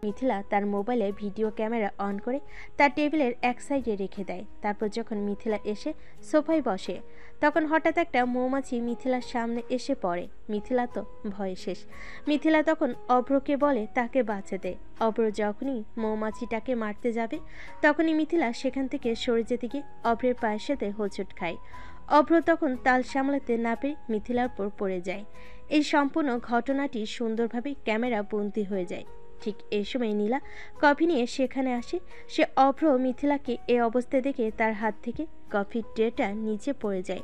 মিথিলা তার মোবাইলে ভিডিও ক্যামেরা অন করে তার টেবিলের এক সাইডে রেখে দেয়। তারপর যখন মিথিলা এসে সোফায় বসে, তখন হঠাৎ একটা মৌমাছি মিথিলার সামনে এসে পড়ে। মিথিলা তো ভয়ে শেষ। মিথিলা তখন অভ্রকে বলে তাকে বাঁচাতে। অভ্র যখনই মৌমাছিটাকে মারতে যাবে, তখনই মিথিলা সেখান থেকে সরে যেতে গিয়ে অভ্রের পায়ের সাথে হোঁচট খায়। অভ্র তখন তাল সামলাতে না পেরে মিথিলার উপর পড়ে যায়। এই সম্পূর্ণ ঘটনাটি সুন্দরভাবে ক্যামেরা বন্দী হয়ে যায়। ঠিক এই সময় নীলা কফি নিয়ে সেখানে আসে। সে অভ্র মিথিলাকে এই অবস্থায় দেখে তার হাত থেকে কফির ট্রেটা নিচে পড়ে যায়।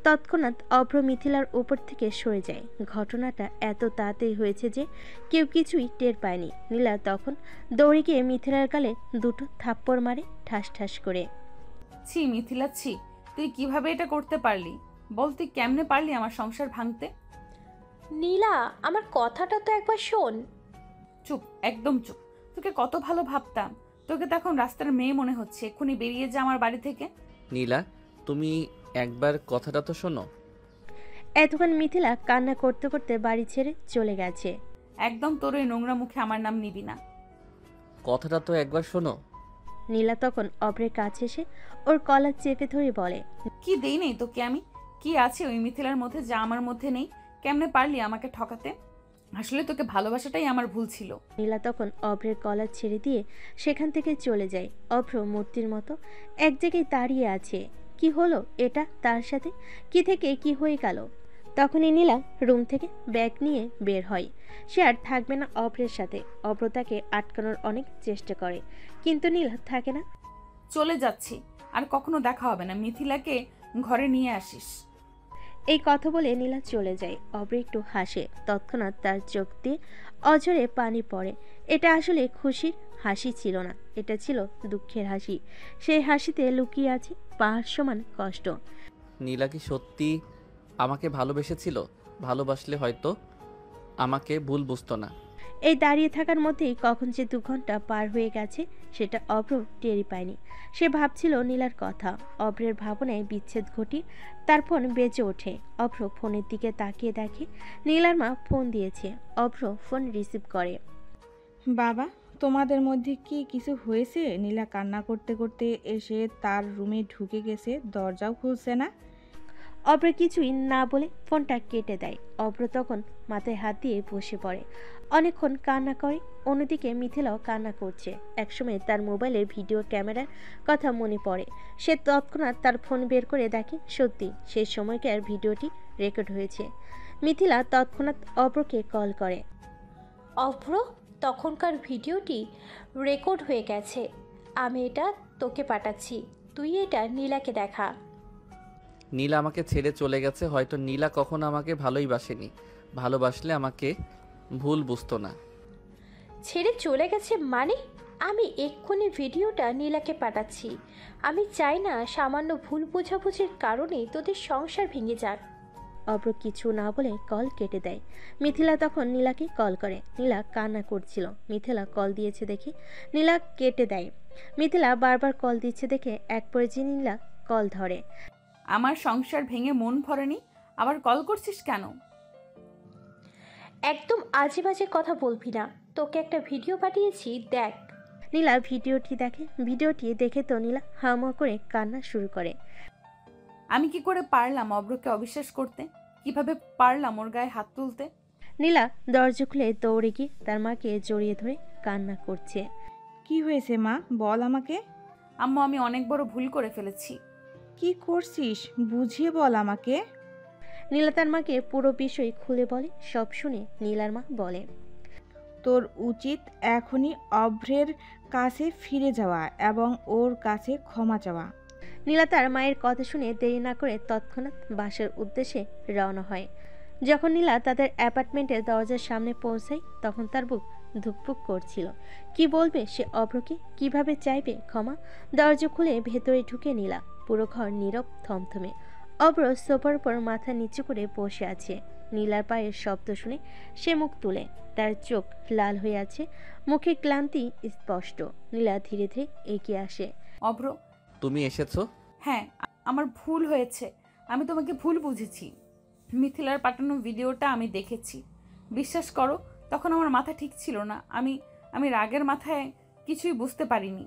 তৎক্ষণাৎ অভ্র মিথিলার উপর থেকে সরে যায়। ঘটনাটা এত তাড়াতাড়ি হয়েছে যে কেউ কিছুই টের পায়নি। নীলা তখন দৌড়ে গিয়ে মিথিলার গালে দুটো থাপ্পড় মারে ঠাস ঠাস করে। ছি মিথিলা, ছি, তুই কিভাবে এটা করতে পারলি? বল, তুই কেমনে পারলি আমার সংসার ভাঙতে? নীলা, আমার কথাটা তো একবার শোন। চুপ, একদম চুপ। তোকে কত ভালো ভাবতাম। তোকে তো এখন রাস্তার মেয়ে মনে হচ্ছে। এক্ষুনি বেরিয়ে যা আমার বাড়ি থেকে। নীলা, তুমি একবার কথাটা তো শোনো। এতক্ষণ মিথিলা কান্না করতে করতে বাড়ি ছেড়ে চলে গেছে। একদম তোর ওই নোংরা মুখে আমার নাম নিবি না। কথাটা তো একবার শোনো। নীলা তখন অভ্রের কাছে এসে ওর কলার চেপে ধরে বলে, কি দেই নেই তোকে আমি? কি আছে ওই মিথিলার মধ্যে যা আমার মধ্যে নেই? কেমনে পারলি আমাকে ঠকাতে? আসলে তোকে ভালোবাসাটাই আমার ভুল ছিল। নীলা তখন অভ্রের কলার ছেড়ে দিয়ে সেখান থেকে চলে যায়। অভ্র মূর্তির মতো এক জায়গায় দাঁড়িয়ে আছে। কি হলো এটা তার সাথে? কি থেকে কি হয়ে গেল? তখনই নীলা রুম থেকে ব্যাগ নিয়ে বের হয়। সে আর থাকবে না অভ্রের সাথে। অভ্র তাকে আটকানোর অনেক চেষ্টা করে, কিন্তু নীলা থাকে না। চলে যাচ্ছি, আর কখনো দেখা হবে না। মিথিলাকে ঘরে নিয়ে আসিস। এই কথা বলে নীলা চলে যায়। অভ্র একটু হাসে। তৎক্ষণাৎ তার চোখ দিয়ে অঝরে পানি পড়ে। এটা আসলে খুশির হাসি ছিল না, এটা ছিল দুঃখের হাসি। সেই হাসিতে লুকিয়ে আছে পাহাড় সমান কষ্ট। নীলা কি সত্যি আমাকে ভালোবেসেছিল? ভালোবাসলে হয়তো আমাকে ভুল বুঝতো না। এই দাঁড়িয়ে থাকার মধ্যেই কখন যে 2 ঘন্টা পার হয়ে গেছে সেটা অভ্র টেরই পায়নি। সে ভাবছিল নীলার কথা। অভ্রের ভাবনায় বিচ্ছেদ ঘটি তার ফোন বেজে ওঠে। অভ্র ফোনের দিকে তাকিয়ে দেখে নীলার মা ফোন দিয়েছে। অভ্র ফোন রিসিভ করে। বাবা, তোমাদের মধ্যে কি কিছু হয়েছে? নীলা কান্না করতে করতে এসে তার রুমে ঢুকে গেছে, দরজাও খুলছে না। অভ্র কিছুই না বলে ফোনটা কেটে দেয়। অভ্র তখন মাথায় হাত দিয়ে বসে পড়ে, অনেকক্ষণ কান্না করে। অন্যদিকে মিথিলাও কান্না করছে। একসময় তার মোবাইলের ভিডিও ক্যামেরার কথা মনে পড়ে। সে তৎক্ষণাৎ তার ফোন বের করে দেখে সত্যি সেই সময়কার ভিডিওটি রেকর্ড হয়েছে। মিথিলা তৎক্ষণাৎ অভ্রকে কল করে। অভ্র, তখনকার ভিডিওটি রেকর্ড হয়ে গেছে। আমি এটা তোকে পাঠাচ্ছি, তুই এটা নীলাকে দেখা। নীলা আমাকে ছেড়ে চলে গেছে। হয়তো নীলা কখনো আমাকে ভালোই বাসেনি। ভালোবাসলে আমাকে ভুল বুঝতো না। ছেড়ে চলে গেছে মানে? আমি এক্ষুনি ভিডিওটা নীলাকে পাঠাচ্ছি। আমি চাই না সামান্য ভুল বোঝাবুঝির কারণে তোদের সংসার ভেঙে যাক। অভ্র কিছু না বলে কল কেটে দেয়। মিথিলা তখন নীলাকে কল করে। নীলা কান্না করছিল। মিথিলা কল দিয়েছে দেখে নীলা কেটে দেয়। মিথিলা বারবার কল দিচ্ছে দেখে এক পর্যায়ে নীলা কল ধরে। আমার সংসার ভেঙে মন ভরেনি, আবার কল করছিস কেন? একদম আজে বাজে কথা বলবি না। তোকে একটা ভিডিও পাঠিয়েছি, দেখ। নীলা ভিডিওটি দেখে। ভিডিওটি দেখে তো নীলা হামা করে কান্না শুরু করে। আমি কি করে পারলাম অভ্রকে অবিশ্বাস করতে? কিভাবে পারলাম ওর গায়ে হাত তুলতে? নীলা দরজা খুলে দৌড়ে গিয়ে তার মাকে জড়িয়ে ধরে কান্না করছে। কি হয়েছে মা, বল আমাকে। আম্মু, আমি অনেক বড় ভুল করে ফেলেছি। কি করছিস বুঝিয়ে বল আমাকে। নীলা তার মাকে পুরো বিষয় খুলে বলে। সব শুনে নীলার মা বলে, তোর উচিত এখনই অভ্রের কাছে ফিরে যাওয়া এবং ওর কাছে ক্ষমা চাওয়া। নীলা তার মায়ের কথা শুনে দেরি না করে তৎক্ষণাৎ বাসার উদ্দেশ্যে রওনা হয়। যখন নীলা তাদের অ্যাপার্টমেন্টের দরজার সামনে পৌঁছায় তখন তার বুক ধুকপুক করছিল। কি বলবে সে অভ্রকে, কিভাবে চাইবে ক্ষমা? দরজা খুলে ভেতরে ঢুকে নীলা। পুরো ঘর নীরব, থমথমে। অভ্র সোফার উপর মাথা নিচু করে বসে আছে। নীলার পায়ের শব্দ শুনে সে মুখ তুলে। তার চোখ লাল হয়ে আছে, মুখে ক্লান্তি স্পষ্ট। নীলা ধীরে ধীরে এগিয়ে আসে। অভ্র, তুমি এসেছো? হ্যাঁ, আমার ভুল হয়েছে। আমি তোমাকে ভুল বুঝেছি। মিথিলার পাঠানো ভিডিওটা আমি দেখেছি। বিশ্বাস করো, তখন আমার মাথা ঠিক ছিল না। আমি রাগের মাথায় কিছুই বুঝতে পারিনি।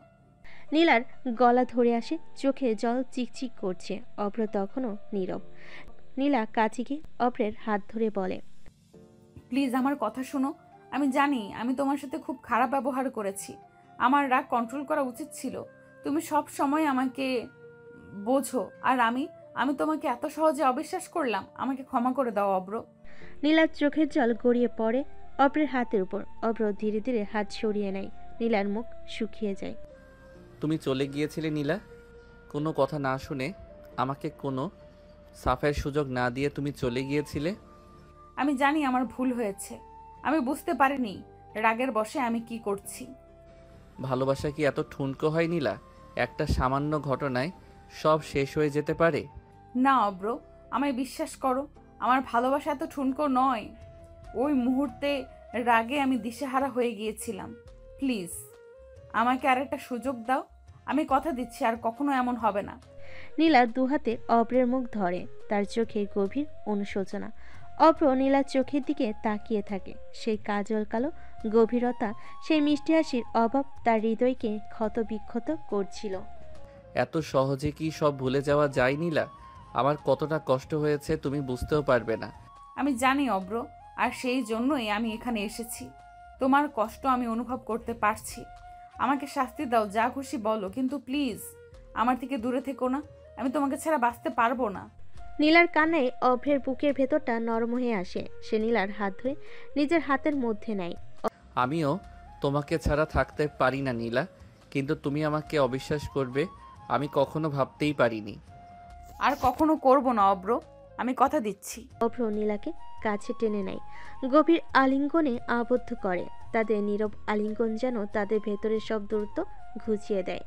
নীলার গলা ধরে আসে, চোখে জল চিকচিক করছে। অভ্র তখনও নীরব। নীলা কাছে গিয়ে অভ্রের হাত ধরে বলে, প্লিজ আমার কথা শোনো। আমি জানি আমি তোমার সাথে খুব খারাপ ব্যবহার করেছি। আমার রাগ কন্ট্রোল করা উচিত ছিল। তুমি সব সময় আমাকে বোঝো, আর আমি তোমাকে এত সহজে অবিশ্বাস করলাম। আমাকে ক্ষমা করে দাও অভ্র। নীলার চোখের জল গড়িয়ে পড়ে অভ্রের হাতের উপর। অভ্র ধীরে ধীরে হাত সরিয়ে নেয়। নীলার মুখ শুকিয়ে যায়। তুমি চলে গিয়েছিলে নীলা, কোনো কথা না শুনে, আমাকে কোনো সাফাইয়ের সুযোগ না দিয়ে তুমি চলে গিয়েছিলে। আমি জানি আমার ভুল হয়েছে। আমি বুঝতে পারিনি রাগের বশে আমি কি করছি। ভালোবাসা কি এত ঠুনকো হয় নীলা? একটা সামান্য ঘটনায় সব শেষ হয়ে যেতে পারে? না অব্র, আমায় বিশ্বাস করো, আমার ভালোবাসা এত ঠুনকো নয়। ওই মুহূর্তে রাগে আমি দিশেহারা হয়ে গিয়েছিলাম। প্লিজ আমাকে আর একটা সুযোগ দাও। আমি কথা দিচ্ছি আর কখনো এমন হবে না। নীলা দুহাতে অভ্রের মুখ ধরে। তার চোখে গভীর অনুশোচনা। অভ্র নীলার চোখের দিকে তাকিয়ে থাকে। সেই কাজল কালো গভীরতা, সেই মিষ্টি হাসির অভাব তার হৃদয়কে ক্ষত বিক্ষত করছিল। এত সহজে কি সব ভুলে যাওয়া যায় নীলা? আমার কতটা কষ্ট হয়েছে তুমি বুঝতেও পারবে না। আমি জানি অব্র, আর সেই জন্যই আমি এখানে এসেছি। তোমার কষ্ট আমি অনুভব করতে পারছি। আমাকে শাস্তি দাও, যা খুশি বলো, কিন্তু প্লিজ আমার থেকে দূরে থেকো না। আমি তোমাকে ছাড়া বাঁচতে পারবো না। নীলার কান্নায় অভ্রের বুকের ভেতরটা নরম হয়ে আসে। সে নীলার হাত ধরে নিজের হাতের মধ্যে নেয়। আমিও তোমাকে ছাড়া থাকতে পারি না নীলা, কিন্তু তুমি আমাকে অবিশ্বাস করবে আমি কখনো ভাবতেই পারিনি। আর কখনো করবো না অব্র, আমি কথা দিচ্ছি। অভ্র নীলাকে কাছে টেনে নেয়, গভীর আলিঙ্গনে আবদ্ধ করে। তাদের নীরব আলিঙ্গন যেন তাদের ভেতরের সব দূরত্ব ঘুচিয়ে দেয়।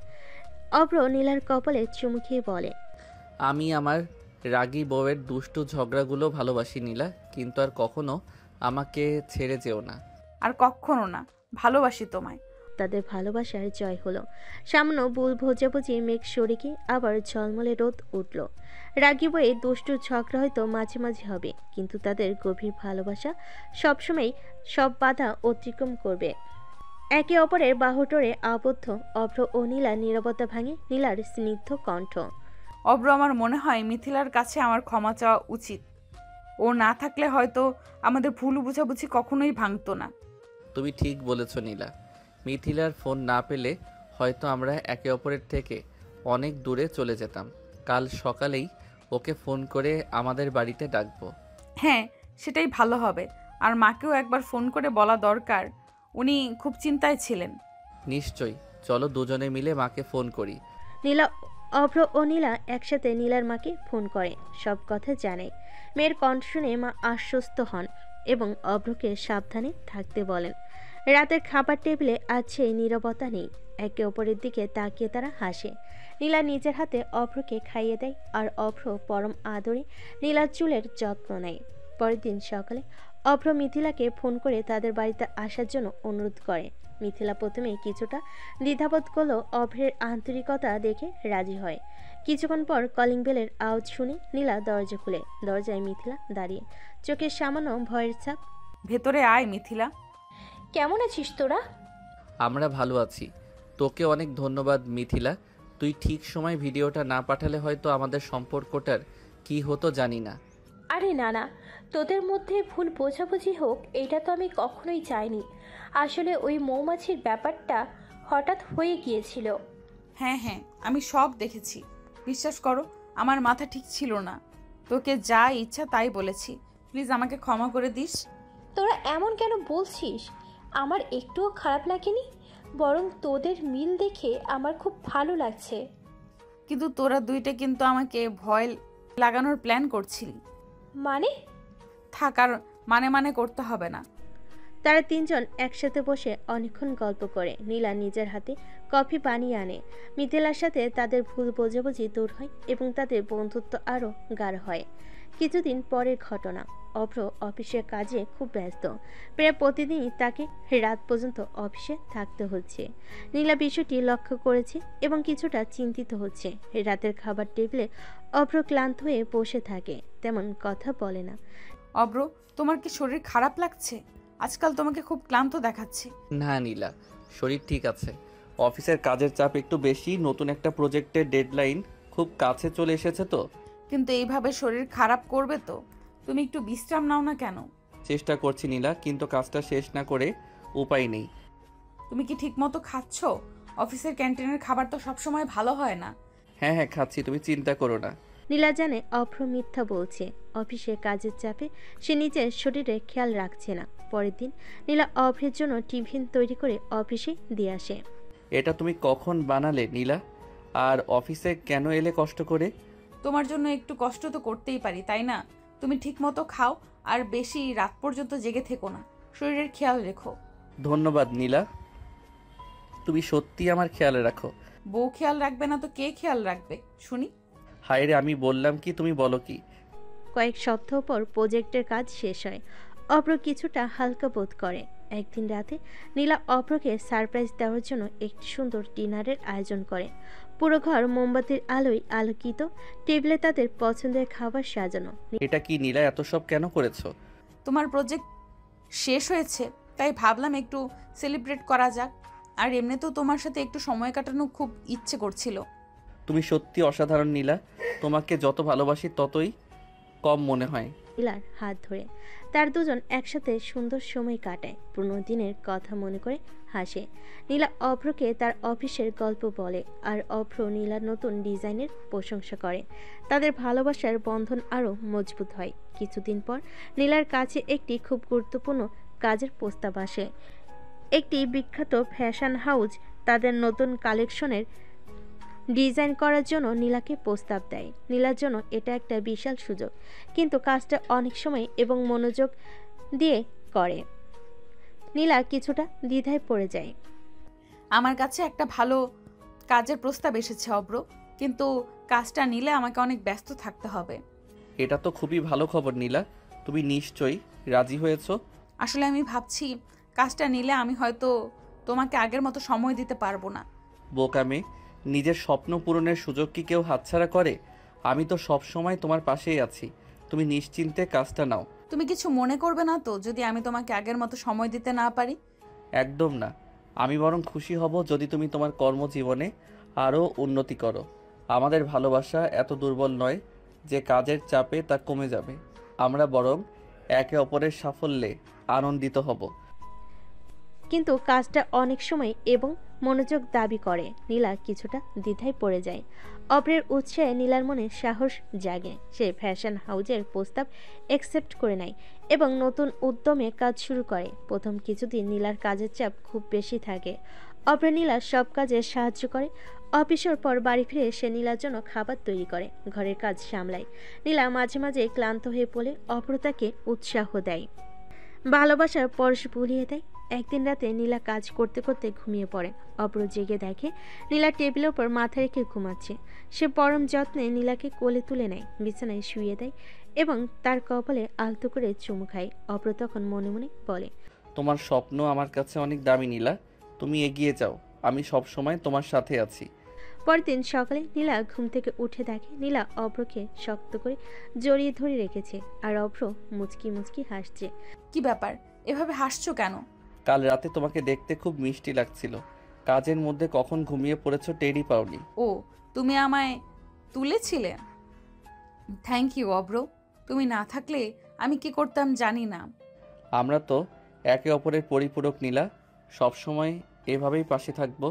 অভ্র নীলার কপালে চুমু খেয়ে বলে, আমি আমার রাগী বউয়ের দুষ্টু ঝগড়াগুলো ভালোবাসি নীলা, কিন্তু আর কখনো আমাকে ছেড়ে যেও না। আর কখনো না, ভালোবাসি তোমায়। তাদের ভালোবাসার জয় হলো। সামান্য ভুল বোঝাবুঝি মেঘ সরে গিয়ে আবার ঝলমলে রোদ উঠল। রাগী বয়ে দুষ্টু ঝগড়া হয়তো মাঝে মাঝে হবে, কিন্তু তাদের গভীর ভালোবাসা সবসময় সব বাধা অতিক্রম করবে। একে অপরের বাহুডোরে আবদ্ধ অভ্র ও নীলা নীরবতা ভাঙে নীলার স্নিগ্ধ কণ্ঠ। অব্র, আমার মনে হয় মিথিলার কাছে আমার ক্ষমা চাওয়া উচিত। ও না থাকলে হয়তো আমাদের ভুল বুঝাবুঝি কখনোই ভাঙতো না। তুমি ঠিক বলেছ নীলা, মিথিলার ফোন না পেলে হয়তো আমরা একে অপরের থেকে অনেক দূরে চলে যেতাম। কাল সকালেই ওকে ফোন করে আমাদের বাড়িতে ডাকবো। হ্যাঁ, সেটাই ভালো হবে। আর মাকেও একবার ফোন করে বলা দরকার, উনি খুব চিন্তায় ছিলেন। নিশ্চয়ই, চলো দুজনে মিলে মাকে ফোন করি। নীলা অভ্র ও নীলা একসাথে নীলার মাকে ফোন করে, সব কথা জানায়। মেয়ের কণ্ঠ শুনে মা আশ্বস্ত হন এবং অভ্রকে সাবধানে থাকতে বলেন। রাতের খাবার টেবিলে আজ সেই নীরবতা নেই। একে অপরের দিকে তাকিয়ে তারা হাসে। নীলা নিজের হাতে অভ্রকে খাইয়ে দেয়, আর অভ্র পরম আদরে নীলার চুলের যত্ন নেয়। পরের দিন সকালে অভ্র মিথিলাকে ফোন করে তাদের বাড়িতে আসার জন্য অনুরোধ করে। মিথিলা প্রথমে কিছুটা দ্বিধাবোধ করলেও অভ্রের আন্তরিকতা দেখে রাজি হয়। কিছুক্ষণ পর কলিং বেলের আওয়াজ শুনে নীলা দরজা খুলে। দরজায় মিথিলা দাঁড়িয়ে, চোখের সামান্য ভয়ের ছাপ। ভেতরে আয় মিথিলা। কেমন আছিস তোরা? আমরা ভালো আছি। তোকে অনেক ধন্যবাদ মিথিলা, তুই ঠিক সময় ভিডিওটা না পাঠালে হয়তো আমাদের সম্পর্কটার কি হতো জানি না। আরে না না, তোদের মধ্যে ভুল বোঝাবুঝি হোক এটা তো আমি কখনোই চাইনি। আসলে ওই মৌমাছির ব্যাপারটা হঠাৎ হয়ে গিয়েছিল। হ্যাঁ হ্যাঁ, আমি সব দেখেছি। বিশ্বাস করো, আমার মাথা ঠিক ছিল না। তোকে যা ইচ্ছা তাই বলেছি। প্লিজ আমাকে ক্ষমা করে দিস। তোরা এমন কেন বলছিস? আমার একটুও খারাপ লাগেনি, বরং তোদের মিল দেখে আমার খুব ভালো লাগছে। কিন্তু তোরা দুইটা কিন্তু আমাকে ভয় লাগানোর প্ল্যান করছিলি। মানে? থাক, আর মানে করতে হবে না। তারা তিনজন একসাথে বসে অনেকক্ষণ গল্প করে। নীলা নিজের হাতে কফি বানিয়ে আনে। মিথিলার সাথে তাদের ভুল বোঝাবুঝি দূর হয় এবং তাদের বন্ধুত্ব আরও গাঢ় হয়। কিছুদিন পরের ঘটনা। অভ্র অফিসের কাজে খুব ব্যস্ত। প্রায় প্রতিদিনই তাকে রাত পর্যন্ত অফিসে থাকতে হচ্ছে। নীলা বিষয়টি লক্ষ্য করেছে এবং কিছুটা চিন্তিত হচ্ছে। রাতের খাবার টেবিলে অভ্র ক্লান্ত হয়ে বসে থাকে, তেমন কথা বলে না। অব্র, তোমার কি শরীর খারাপ লাগছে? আজকাল তোমাকে খুব ক্লান্ত দেখাচ্ছে। না নীলা, শরীর ঠিক আছে। অফিসের কাজের চাপ একটু বেশি, নতুন একটা প্রজেক্টের ডেডলাইন খুব কাছে চলে এসেছে তো। কিন্তু এইভাবে শরীর খারাপ করবে তো? তুমি একটু বিশ্রাম নাও না কেন? চেষ্টা করছি নীলা, কিন্তু কাজটা শেষ না করে উপায় নেই। তুমি কি ঠিকমতো খাচ্ছ? অফিসের ক্যান্টিনের খাবার তো সবসময় ভালো হয় না। হ্যাঁ হ্যাঁ খাচ্ছি, তুমি চিন্তা করো না। নীলা জানে অভ্র মিথ্যা বলছে। অফিসে কাজের চাপে সে নিজের শরীরে খেয়াল রাখছে না। পরের দিন নীলা অভ্রের জন্য টিফিন তৈরি করে অফিসে দিয়ে আসে। এটা তুমি কখন বানালে নীলা? আর অফিসে কেন এলে কষ্ট করে? তোমার জন্য একটু কষ্ট তো করতেই পারি, তাই না? তুমি ঠিকমতো খাও আর বেশি রাত পর্যন্ত জেগে থেকো না। শরীরের খেয়াল রেখো। ধন্যবাদ নীলা, তুমি সত্যি আমার খেয়াল রাখো। বউ খেয়াল রাখবে না তো কে খেয়াল রাখবে শুনি? হায় রে, আমি বললাম কি, তুমি বলো কি? কয়েক সপ্তাহ পর প্রজেক্টের কাজ শেষ হয়। অভ্র কিছুটা হালকা বোধ করে। একদিন রাতে নীলা অভ্রকে সারপ্রাইজ দেওয়ার জন্য একটি সুন্দর ডিনারের আয়োজন করে। পুরো ঘর মোমবাতির আলোয় আলোকিত। টেবিলে তাদের পছন্দের খাবার সাজানো। এটা কি নীলা, এত সব কেন করেছো? তোমার প্রজেক্ট শেষ হয়েছে, তাই ভাবলাম একটু সেলিব্রেট করা যাক। আর এমনিতেও তোমার সাথে একটু সময় কাটানো খুব ইচ্ছে করছিল। তুমি সত্যি অসাধারণ নীলা, তোমাকে যত ভালোবাসি ততই কম মনে হয়। নীলার হাত ধরে তার দুজন একসাথে সুন্দর সময় কাটায়। পুরনো দিনের কথা মনে করে হাসে। নীলা অভ্রকে তার অফিসের গল্প বলে আর অভ্র নীলার নতুন ডিজাইনের প্রশংসা করে। তাদের ভালোবাসার বন্ধন আরও মজবুত হয়। কিছুদিন পর নীলার কাছে একটি খুব গুরুত্বপূর্ণ কাজের প্রস্তাব আসে। একটি বিখ্যাত ফ্যাশন হাউস তাদের নতুন কালেকশনের ডিজাইন করার জন্য নীলাকে প্রস্তাব দেয়। নীলার জন্য এটা একটা বিশাল সুযোগ, কিন্তু কাজটা অনেক সময় এবং মনোযোগ দিয়ে করে। নীলা কিছুটা দ্বিধায় পড়ে যায়। আমার কাছে একটা ভালো কাজের প্রস্তাব এসেছে অব্র, কিন্তু কাজটা নিলে আমাকে অনেক ব্যস্ত থাকতে হবে। এটা তো খুবই ভালো খবর নীলা, তুমি নিশ্চয়ই রাজি হয়েছো? আসলে আমি ভাবছি কাজটা নিলে আমি হয়তো তোমাকে আগের মতো সময় দিতে পারবো না। বোকামে, নিজের স্বপ্ন পূরণের সুযোগ কি কেউ হাতছাড়া করে? আমি তো সব সময় তোমার পাশেই আছি, তুমি নিশ্চিন্তে কাজটা নাও। তুমি কিছু মনে করবে না তো যদি আমি তোমাকে আগের মতো সময় দিতে না পারি? একদম না, আমি বরং খুশি হব যদি তুমি তোমার কর্মজীবনে আরও উন্নতি করো। আমাদের ভালোবাসা এত দুর্বল নয় যে কাজের চাপে তা কমে যাবে। আমরা বরং একে অপরের সাফল্যে আনন্দিত হব। কিন্তু কাজটা অনেক সময় এবং মনোযোগ দাবি করে। নীলা কিছুটা দ্বিধায় পড়ে যায়। অভ্রের উৎসাহে নীলার মনে সাহস জাগে। সে ফ্যাশন হাউজের প্রস্তাব অ্যাকসেপ্ট করে নেয় এবং নতুন উদ্যমে কাজ শুরু করে। প্রথম কিছুদিন নীলার কাজের চাপ খুব বেশি থাকে। অভ্র নীলার সব কাজে সাহায্য করে। অফিসের পর বাড়ি ফিরে সে নীলার জন্য খাবার তৈরি করে, ঘরের কাজ সামলায়। নীলা মাঝে মাঝে ক্লান্ত হয়ে পড়লে অভ্র তাকে উৎসাহ দেয়, ভালোবাসার পরশ বুলিয়ে দেয়। একদিন রাতে নীলা কাজ করতে করতে ঘুমিয়ে পড়ে। অভ্র জেগে দেখে নীলা টেবিলের ওপর মাথা রেখে ঘুমাচ্ছে। সে পরম যত্নে নীলাকে কোলে তুলে নেয়, বিছানায় শুইয়ে দেয় এবং তার কপালে আলতো করে চুমু খায়। অভ্র তখন মনে মনে বলে, তোমার স্বপ্ন আমার কাছে অনেক দামি নীলা, তুমি এগিয়ে যাও, আমি সব সময় তোমার সাথে আছি। পরের দিন সকালে নীলা ঘুম থেকে উঠে দেখে নীলা অভ্রকে শক্ত করে জড়িয়ে ধরে রেখেছে আর অভ্র মুচকি মুচকি হাসছে। কি ব্যাপার, এভাবে হাসছো কেন? কাল রাতে তোমাকে দেখতে খুব মিষ্টি লাগছিল, কাজের মধ্যে কখন ঘুমিয়ে পড়েছো টেরই পাওনি। ও, তুমি আমায় তুলেছিলে? থ্যাংক ইউ অব্র, তুমি না থাকলে আমি কি করতাম জানি না। আমরা তো একে অপরের পরিপূরক নীলা, সবসময় এভাবেই পাশে থাকবো।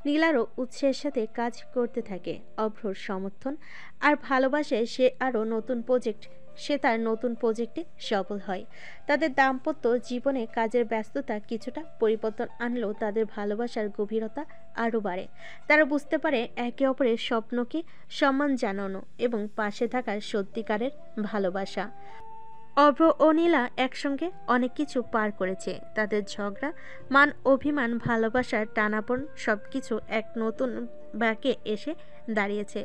নীলারও উৎসাহের সাথে কাজ করতে থাকে। অভ্রর সমর্থন আর ভালোবাসায় সে তার নতুন প্রজেক্টে সফল হয়। তাদের দাম্পত্য জীবনে কাজের ব্যস্ততা কিছুটা পরিবর্তন আনলেও তাদের ভালোবাসার গভীরতা আরও বাড়ে। তারা বুঝতে পারে একে অপরের স্বপ্নকে সম্মান জানানো এবং পাশে থাকার সত্যিকারের ভালোবাসা। অভ্র ও নীলা একসঙ্গে অনেক কিছু পার করেছে। তাদের ঝগড়া, মান অভিমান, ভালোবাসার টানাপোড়েন সবকিছু এক নতুন বাঁকে এসে দাঁড়িয়েছে।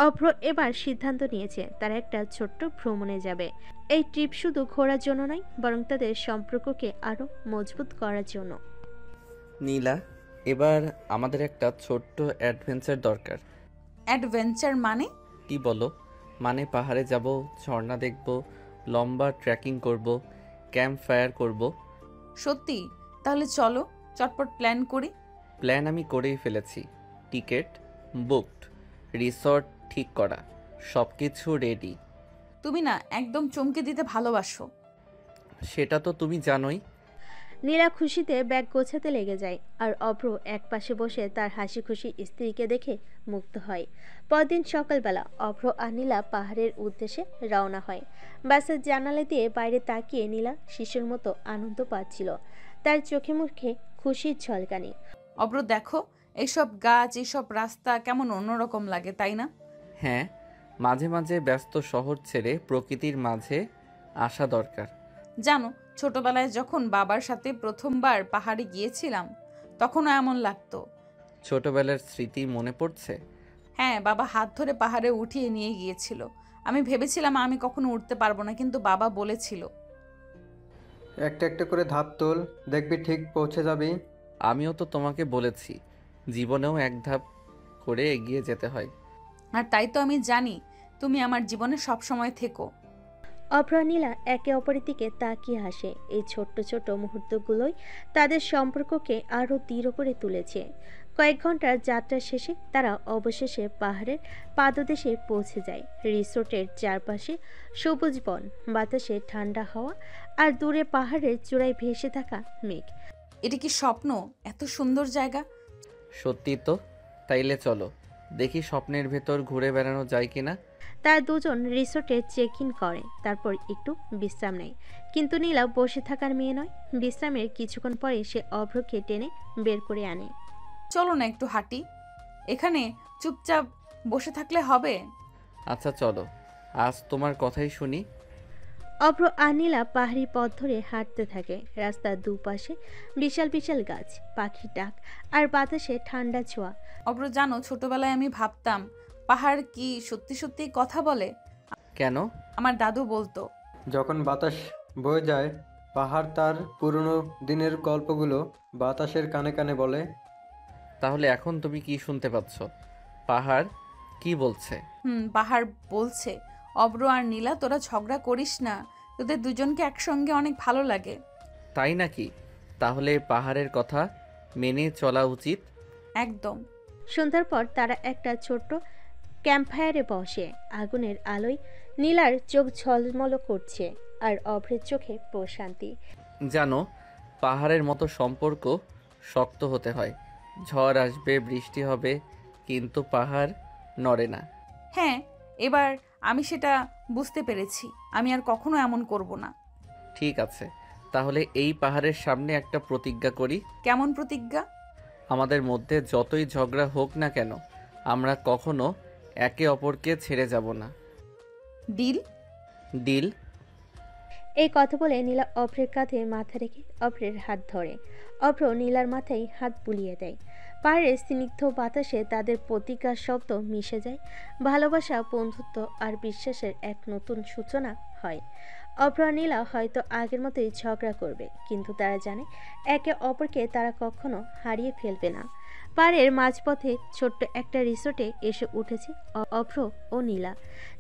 অভ্র এবার সিদ্ধান্ত নিয়েছে তারা একটা ছোট্ট ভ্রমণে যাবে। এই ট্রিপ শুধু ঘোরার জন্য নয়, বরং তাদের সম্পর্ককে আরো মজবুত করার জন্য। নীলা, এবার আমাদের একটা ছোট্ট অ্যাডভেঞ্চার দরকার। অ্যাডভেঞ্চার মানে? কি বলো? মানে পাহাড়ে যাব, ঝর্ণা দেখব, লম্বা ট্রেকিং করব, ক্যাম্প ফায়ার করব। সত্যি? তাহলে চলো চটপট প্ল্যান করি। প্ল্যান আমি করেই ফেলেছি। টিকিট বুকড, রিসর্ট ঠিক করা, সব কিছু রেডি। তুমি না একদম চমকে দিতে ভালোবাসো। সেটা তো তুমি জানোই। নীলা খুশিতে ব্যাগ গোছাতে লেগে যায়, আর অভ্র একপাশে বসে তার হাসি খুশি স্ত্রীকে দেখে মুগ্ধ হয়। পরদিন সকালবেলা অভ্র আর নীলা পাহাড়ের উদ্দেশ্যে রওনা হয়। বাসের জানালা দিয়ে বাইরে তাকিয়ে নীলা শিশুর মতো আনন্দ পাচ্ছিল। তার চোখে মুখে খুশির ঝলকানি। অব্র দেখো, এইসব গাছ, এইসব রাস্তা কেমন অন্যরকম লাগে, তাই না? হ্যাঁ, মাঝে মাঝে ব্যস্ত শহর ছেড়ে প্রকৃতির মাঝে আসা দরকার। জানো, ছোটবেলায় যখন বাবার সাথে প্রথমবার পাহাড়ে গিয়েছিলাম তখনও এমন লাগতো। ছোটবেলার স্মৃতি মনে পড়ছে? হ্যাঁ, বাবা হাত ধরে পাহাড়ে উঠিয়ে নিয়ে গিয়েছিল। আমি ভেবেছিলাম আমি কখনো উঠতে পারবো না, কিন্তু বাবা বলেছিল একটা একটা করে ধাপ তোল, দেখবি ঠিক পৌঁছে যাবি। আমিও তো তোমাকে বলেছি, জীবনেও এক ধাপ করে এগিয়ে যেতে হয়। আর তাই তো আমি জানি তুমি আমার জীবনে সব সময় থেকো। অভ্র আর নীলা একে অপরের দিকে তাকিয়ে হাসে। এই ছোট্ট ছোট্ট মুহূর্তগুলোই তাদের সম্পর্ককে আরও দৃঢ় করে তুলেছে। কয়েক ঘন্টার যাত্রা শেষে তারা অবশেষে পাহাড়ের পাদদেশে পৌঁছে যায়। রিসোর্টের চারপাশে সবুজ বন, বাতাসে ঠান্ডা হাওয়া, আর দূরে পাহাড়ের চূড়ায় ভেসে থাকা মেঘ। এটা কি স্বপ্ন? এত সুন্দর জায়গা। সত্যি তো। তাইলে চলো দেখি স্বপ্নের ভেতর ঘুরে বেড়ানো যায় কিনা। তারা দুজন রিসোর্টে চেক ইন করে, তারপর একটু বিশ্রাম নেয়। কিন্তু নীলা বসে থাকার মেয়ে নয়। বিশ্রামের কিছুক্ষণ পরে সে অভ্রকে টেনে বের করে আনে। চলো না একটু হাঁটি, এখানে চুপচাপ বসে থাকলে হবে? আচ্ছা চলো, আজ তোমার কথাই শুনি। অভ্র আর নীলা পাহাড়ি পথ ধরে হাঁটতে থাকে। রাস্তার দুপাশে বিশাল বিশাল গাছ, পাখির ডাক, আর বাতাসে ঠান্ডা ছোঁয়া। অব্র জানো, ছোটবেলায় আমি ভাবতাম পাহাড় কি সত্যি সত্যি কথা বলে। কেন? আমার দাদু বলতো যখন বাতাস বয়ে যায়, পাহাড় তার পুরনো দিনের গল্পগুলো বাতাসের কানে কানে বলে। তাহলে এখন তুমি কি শুনতে পাচ্ছ? পাহাড় কি বলছে? পাহাড় বলছে, অব্র আর নীলা তোরা ঝগড়া করিস না, তোদের দুজনকে একসঙ্গে অনেক ভালো লাগে। তাই নাকি? তাহলে পাহাড়ের কথা মেনে চলা উচিত। একদম। সন্ধ্যার পর তারা একটা ছোট্ট ক্যাম্পফায়ারে বসে। আগুনের আলোয় নীলার চোখ ঝলমল করছে, আর অভ্রের চোখে প্রশান্তি। জানো, পাহাড়ের মতো সম্পর্ক শক্ত হতে হয়। ঝড় আসবে, বৃষ্টি হবে, কিন্তু পাহাড় নড়ে না। হ্যাঁ, এবার আমি সেটা বুঝতে পেরেছি। আমি আর কখনো এমন করব না। ঠিক আছে, তাহলে এই পাহাড়ের সামনে একটা প্রতিজ্ঞা করি। কেমন প্রতিজ্ঞা? আমাদের মধ্যে যতই ঝগড়া হোক না কেন, আমরা কখনো একে অপরকে ছেড়ে যাব না। ডিল? ডিল। এই কথা বলে নীলা অভ্রের কাঁধে মাথা রেখে অভ্রের হাত ধরে। অভ্র নীলার মাথায় হাত বুলিয়ে দেয়। পাহাড়ের স্নিগ্ধ বাতাসে তাদের প্রতিজ্ঞার শব্দ মিশে যায়। ভালোবাসা, বন্ধুত্ব আর বিশ্বাসের এক নতুন সূচনা হয়। অভ্র আর নীলা হয়তো আগের মতোই ঝগড়া করবে, কিন্তু তারা জানে একে অপরকে তারা কখনো হারিয়ে ফেলবে না। পাহাড়ের মাঝপথে ছোট্ট একটা রিসোর্টে এসে উঠেছে অভ্র ও নীলা।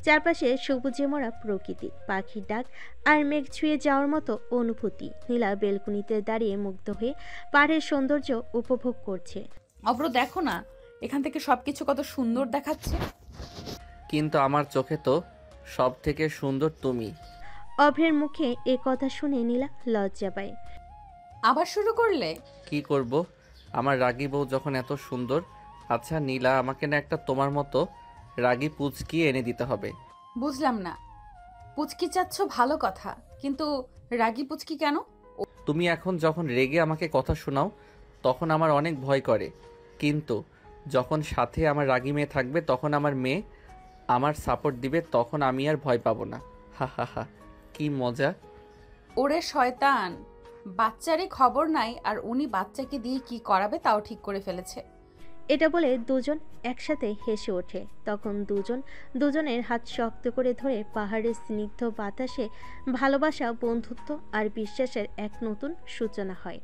চারপাশে সবুজে মোড়া প্রকৃতি, পাখির ডাক, আর মেঘ ছুঁয়ে যাওয়ার মতো অনুভূতি। নীলা বেলকুনিতে দাঁড়িয়ে মুগ্ধ হয়ে পাহাড়ের সৌন্দর্য উপভোগ করছে। অব্র দেখো না, এখান থেকে সবকিছু কত সুন্দর দেখাচ্ছে। কিন্তু আমার চোখে তো সব থেকে সুন্দর তুমি। অভ্রের মুখে এ কথা শুনে নীলা লজ্জা পায়। আবার শুরু করলে? কি করব, আমার রাগী বউ যখন এত সুন্দর। আচ্ছা নীলা, আমাকে না একটা তোমার মতো রাগী পুচকি এনে দিতে হবে। বুঝলাম না। পুচকি চাচ্ছ ভালো কথা, কিন্তু রাগী পুচকি কেন? তুমি এখন যখন রেগে আমাকে কথা শোনাও তখন আমার অনেক ভয় করে, কিন্তু যখন সাথে আমার রাগী মেয়ে থাকবে তখন আমার মেয়ে আমার সাপোর্ট দিবে, তখন আমি আর ভয় পাবো না। হা হা হা। কি মজা। ওরে শয়তান, বাচ্চারই খবর নাই আর উনি বাচ্চাকে দিয়ে কি করাবে তাও ঠিক করে ফেলেছে। এটা বলে দুজন একসাথে হেসে ওঠে। তখন দুজনের হাত শক্ত করে ধরে পাহাড়ের স্নিগ্ধ বাতাসে ভালোবাসা, বন্ধুত্ব আর বিশ্বাসের এক নতুন সূচনা হয়।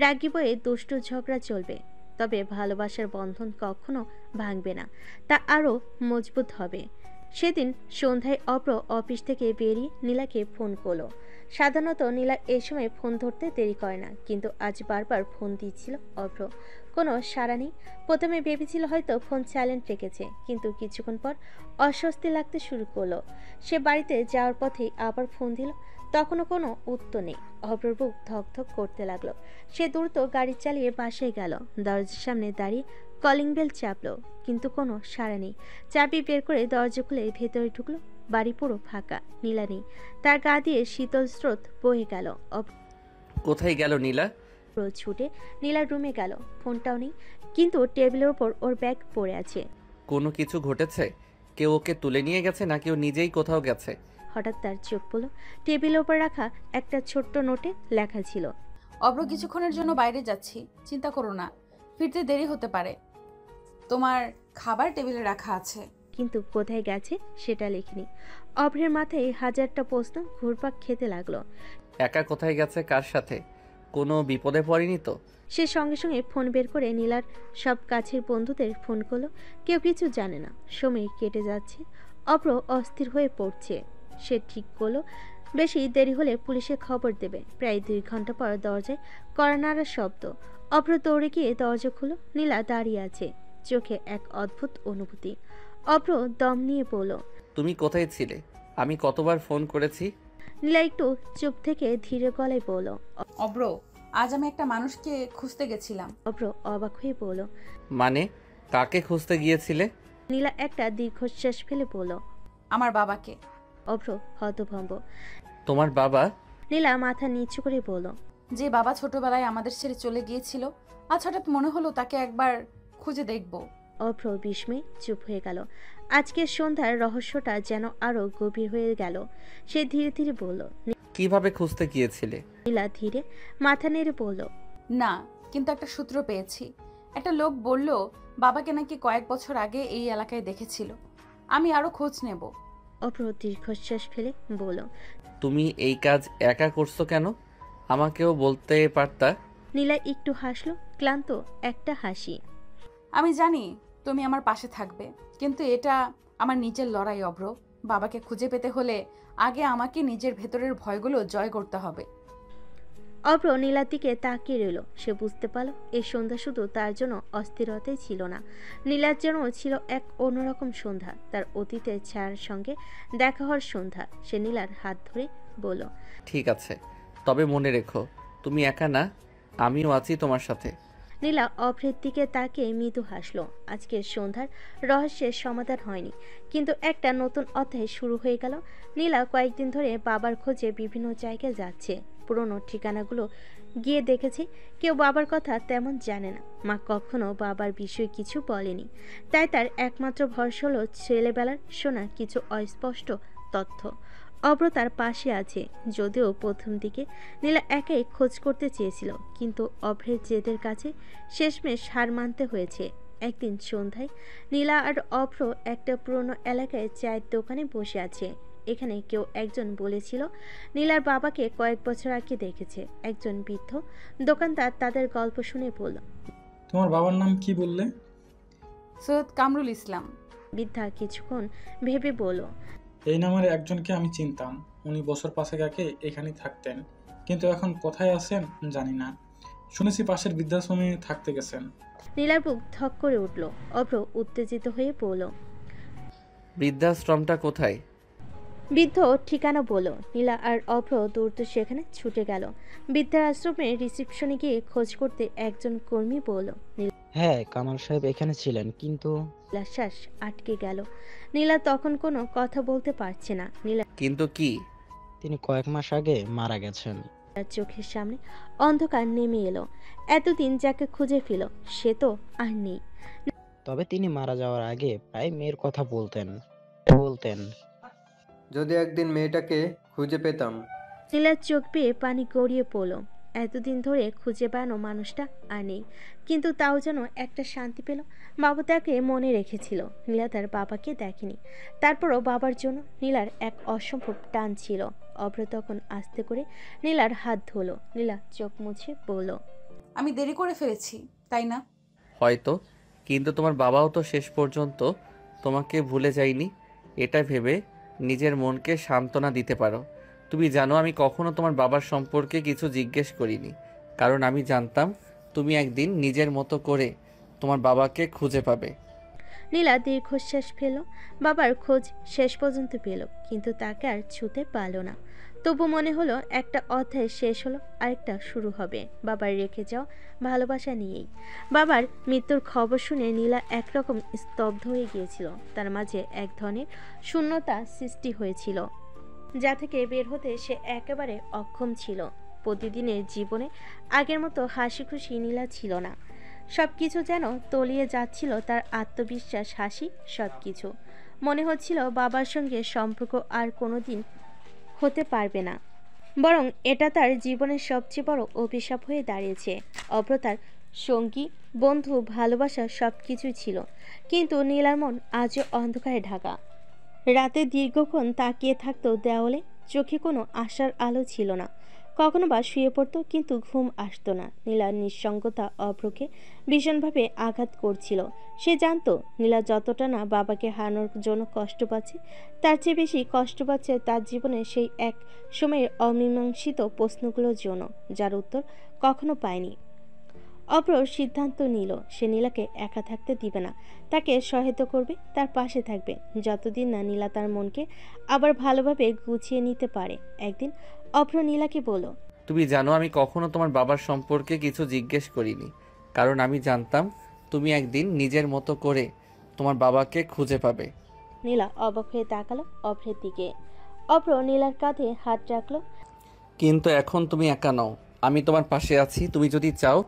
রাগী বয়ে দুষ্টু ঝগড়া চলবে, তবে ভালোবাসার বন্ধন কখনো ভাঙবে না, তা আরও মজবুত হবে। সেদিন সন্ধ্যায় অপ্র অফিস থেকে বেরিয়ে নীলাকে ফোন করলো। সাধারণত নীলা এই সময় ফোন ধরতে দেরি করে না, কিন্তু আজ বারবার ফোন দিচ্ছিল অভ্র, কোনো সাড়া নেই। প্রথমে ভেবেছিল হয়তো ফোন সাইলেন্ট রেখেছে, কিন্তু কিছুক্ষণ পর অস্বস্তি লাগতে শুরু করলো। সে বাড়িতে যাওয়ার পথেই আবার ফোন দিল, তখনও কোনো উত্তর নেই। অভ্রর বুক ধকধক করতে লাগলো। সে দ্রুত গাড়ি চালিয়ে বাসায় গেল। দরজার সামনে দাঁড়িয়ে কলিং বেল চাপলো, কিন্তু কোনো সাড়া নেই। চাবি বের করে দরজা খুলে ভেতরে ঢুকলো। বাড়ি পুরো ফাঁকা, নীলা নেই। তার গা দিয়ে শীতল স্রোত বয়ে গেল। কোথায় গেল নীলা? ছুটে নীলার রুমে গেল, ফোনটাও নেই, কিন্তু টেবিলের ওপর ওর ব্যাগ পড়ে আছে। কোনো কিছু ঘটেছে? কেউ ওকে তুলে নিয়ে গেছে নাকি ও নিজেই কোথাও গেছে? হঠাৎ তার চোখ পড়ল টেবিলের ওপর রাখা একটা ছোট্ট নোটে লেখা ছিল, অব্র, কিছুক্ষণের জন্য বাইরে যাচ্ছি, চিন্তা করো না, ফিরতে দেরি হতে পারে। তোমার খাবার টেবিলে রাখা আছে। কিন্তু কোথায় গেছে সেটা লেখেনি। অভ্রের মাথায় হাজারটা প্রশ্ন ঘুরপাক খেতে লাগলো। একা কোথায় গেছে, কার সাথে? কোনো বিপদে পড়েনি তো? সে সঙ্গে সঙ্গে ফোন বের করে নীলার সব কাছের বন্ধুদের ফোন করলো। কেউ কিছু জানে না। সময় কেটে যাচ্ছে, অভ্র অস্থির হয়ে পড়ছে। সে ঠিক করলো বেশি দেরি হলে পুলিশে খবর দেবে। প্রায় 2 ঘন্টা পর দরজায় কড়া নাড়ার শব্দ। অভ্র দৌড়ে গিয়ে দরজা খুলো। নীলা দাঁড়িয়ে আছে, চোখে এক অদ্ভুত অনুভূতি। অভ্র দম নিয়ে বলল, তুমি কোথায় ছিলে? আমি কতবার ফোন করেছি। নীলা একটু চুপ থেকে ধীরে গলায় বলল, অব্র, আজ আমি একটা মানুষকে খুঁজতে গেছিলাম। অভ্র অবাক হয়ে বলল, মানে কাকে খুঁজতে গিয়েছিলে? নীলা একটা দীর্ঘশ্বাস ফেলে বলল, আমার বাবাকে। অভ্র হতভম্ব। তোমার বাবা? নীলা মাথা নিচু করে বলল, যে বাবা ছোটবেলায় আমাদের ছেড়ে চলে গিয়েছিল, আজ হঠাৎ মনে হলো তাকে একবার খুঁজে দেখব। অভ্র বিস্ময়ে চুপ হয়ে গেল। আজকের সন্ধ্যার রহস্যটা যেন আরো গভীর হয়ে গেল। সে ধীরে ধীরে বলল, কিভাবে খুঁজতে গিয়েছিলে? নীলা ধীরে মাথা নেড়ে বলল, না, কিন্তু একটা সূত্র পেয়েছি। একটা লোক বলল বাবাকে নাকি কয়েক বছর আগে এই এলাকায় দেখেছিল। আমি আরো খোঁজ নেব। অভ্র দীর্ঘশ্বাস ফেলে বলল, তুমি এই কাজ একা করছো কেন? আমাকেও বলতে পারতা। নীলা একটু হাসলো, ক্লান্ত একটা হাসি। আমি জানি তুমি আমার পাশে থাকবে, কিন্তু এটা আমার নিজের লড়াই অব্র। বাবাকে খুঁজে পেতে হলে আগে আমাকে নিজের ভেতরের ভয়গুলো জয় করতে হবে। অভ্র নীলার দিকে তাকিয়ে রইল। সে বুঝতে পারল এই সন্ধ্যা শুধু তার জন্য অস্থিরতাই ছিল না, নীলার জন্য ছিল এক অন্যরকম সন্ধ্যা, তার অতীতের ছায়ার সঙ্গে দেখা হওয়ার সন্ধ্যা। সে নীলার হাত ধরে বলল, ঠিক আছে, তবে মনে রেখো তুমি একা না, আমিও আছি তোমার সাথে। নীলা অভ্রের দিকে তাকিয়ে মৃদু হাসল। আজকের সন্ধ্যার রহস্যের সমাধান হয়নি, কিন্তু একটা নতুন অধ্যায় শুরু হয়ে গেল। নীলা কয়েকদিন ধরে বাবার খোঁজে বিভিন্ন জায়গায় যাচ্ছে। পুরনো ঠিকানাগুলো গিয়ে দেখেছে, কেউ বাবার কথা তেমন জানে না। মা কখনো বাবার বিষয়ে কিছু বলেনি, তাই তার একমাত্র ভরসা হলো ছেলেবেলার শোনা কিছু অস্পষ্ট তথ্য। অভ্র তার পাশে আছে, যদিও প্রথম দিকে নীলা একাই খোঁজ করতে চেয়েছিল, কিন্তু অভ্রের জেদের কাছে শেষমেশ হার মানতে হয়েছে। একদিন সন্ধ্যায় নীলা আর অভ্র একটা পুরনো এলাকায় চায়ের দোকানে বসে আছে। এখানে কেউ একজন বলেছিল নীলার বাবাকে কয়েক বছর আগে দেখেছে। একজন বৃদ্ধ দোকানদার তাদের গল্প শুনে বলল, তোমার বাবার নাম কি বললে? সৈয়দ কামরুল ইসলাম। বৃদ্ধা কিছুক্ষণ ভেবে বলল, এই নামের একজনকে আমি চিনতাম। উনি বছর 5 আগে এখানেই থাকতেন, কিন্তু এখন কোথায় আছেন জানি না। শুনেছি পাশের বৃদ্ধাশ্রমে থাকতে গেছেন। নীলার বুক ধক করে উঠল। অভ্র উত্তেজিত হয়ে বলল, বৃদ্ধাশ্রমটা কোথায়? বৃদ্ধ ঠিকানা বলল। নীলা আর অভ্র দ্রুত সেখানে ছুটে গেল। বৃদ্ধাশ্রমে রিসেপশনে গিয়ে খোঁজ করতে একজন কর্মী বলল, হ্যাঁ, কামাল সাহেব এখানে ছিলেন, কিন্তু নীলার শ্বাস আটকে গেল। নীলা তখন কোনো কথা বলতে পারছে না। নীলার কিন্তু কি? তিনি কয়েক মাস আগে মারা গেছেন। চোখের সামনে অন্ধকার নেমে এলো। এতদিন যাকে খুঁজে ফেল সে তো আর নেই। তবে তিনি মারা যাওয়ার আগে প্রায় মেয়ের কথা বলতেন। যদি একদিন মেয়েটাকে খুঁজে পেতাম। নীলার চোখ বেয়ে পানি গড়িয়ে পড়ল। এতদিন ধরে খুঁজে বেড়ানো মানুষটা আর নেই, কিন্তু তাও যেন একটা শান্তি পেল। বাবা তাকে মনে রেখেছিল, নীলা তার বাবাকে দেখেনি। তারপরও বাবার জন্য নীলার এক অসম্ভব টান ছিল। অভ্র তখন আস্তে করে নীলার হাত ধরলো। নীলা চোখ মুছে বলল, আমি দেরি করে ফেলেছি তাই না? হয়তো, কিন্তু তোমার বাবাও তো শেষ পর্যন্ত তোমাকে ভুলে যায়নি। এটা ভেবে নিজের মনকে সান্ত্বনা দিতে পারো। তুমি জানো আমি কখনো তোমার বাবার সম্পর্কে কিছু জিজ্ঞেস করিনি, কারণ আমি জানতাম তুমি একদিন নিজের মতো করে তোমার বাবাকে খুঁজে পাবে। নীলা দীর্ঘশ্বাস ফেল। বাবার খোঁজ শেষ পর্যন্ত পেল, কিন্তু তাকে আর ছুঁতে পারল না। তবু মনে হলো একটা অধ্যায় শেষ হলো, আরেকটা শুরু হবে বাবার রেখে যাওয়া ভালোবাসা নিয়েই। বাবার মৃত্যুর খবর শুনে নীলা একরকম স্তব্ধ হয়ে গিয়েছিল। তার মাঝে এক ধরনের শূন্যতা সৃষ্টি হয়েছিল, যা থেকে বের হতে সে একেবারে অক্ষম ছিল। প্রতিদিনের জীবনে আগের মতো হাসি খুশি নীলা ছিল না। সবকিছু যেন তলিয়ে যাচ্ছিল, তার আত্মবিশ্বাস, হাসি, সবকিছু। মনে হচ্ছিল বাবার সঙ্গে সম্পর্ক আর কোনোদিন হতে পারবে না, বরং এটা তার জীবনের সবচেয়ে বড় অভিশাপ হয়ে দাঁড়িয়েছে। অভ্র তার সঙ্গী, বন্ধু, ভালোবাসা সবকিছু ছিল, কিন্তু নীলার মন আজও অন্ধকারে ঢাকা। রাতে দীর্ঘক্ষণ তাকিয়ে থাকতো দেওয়ালে, চোখে কোনো আশার আলো ছিল না। কখনো বা শুয়ে পড়তো, কিন্তু ঘুম আসতো না। নীলার নিঃসঙ্গতা অভ্রকে ভীষণভাবে আঘাত করছিল। সে জানতো নীলা যতটা না বাবাকে হারানোর জন্য কষ্ট পাচ্ছে, তার চেয়ে বেশি কষ্ট পাচ্ছে তার জীবনে সেই এক সময়ের অমীমাংসিত প্রশ্নগুলোর জন্য, যার উত্তর কখনো পায়নি। অভ্র সিদ্ধান্ত নিল সে নীলাকে একা থাকতে দিবে না, তাকে সহায়তা করবে, তার পাশে থাকবে, যতদিন না নীলা তার মনকে আবার ভালোভাবে গুছিয়ে নিতে পারে। একদিন অভ্র নীলাকে বলল, তুমি জানো আমি কখনো তোমার বাবার সম্পর্কে কিছু জিজ্ঞেস করিনি, কারণ আমি জানতাম তুমি একদিন নিজের মতো করে তোমার বাবাকে খুঁজে পাবে। নীলা অবাক হয়ে তাকালো অভ্রের দিকে। অভ্র নীলার কাঁধে হাত রাখলো। কিন্তু এখন তুমি একা নও, আমি তোমার পাশে আছি। তুমি যদি চাও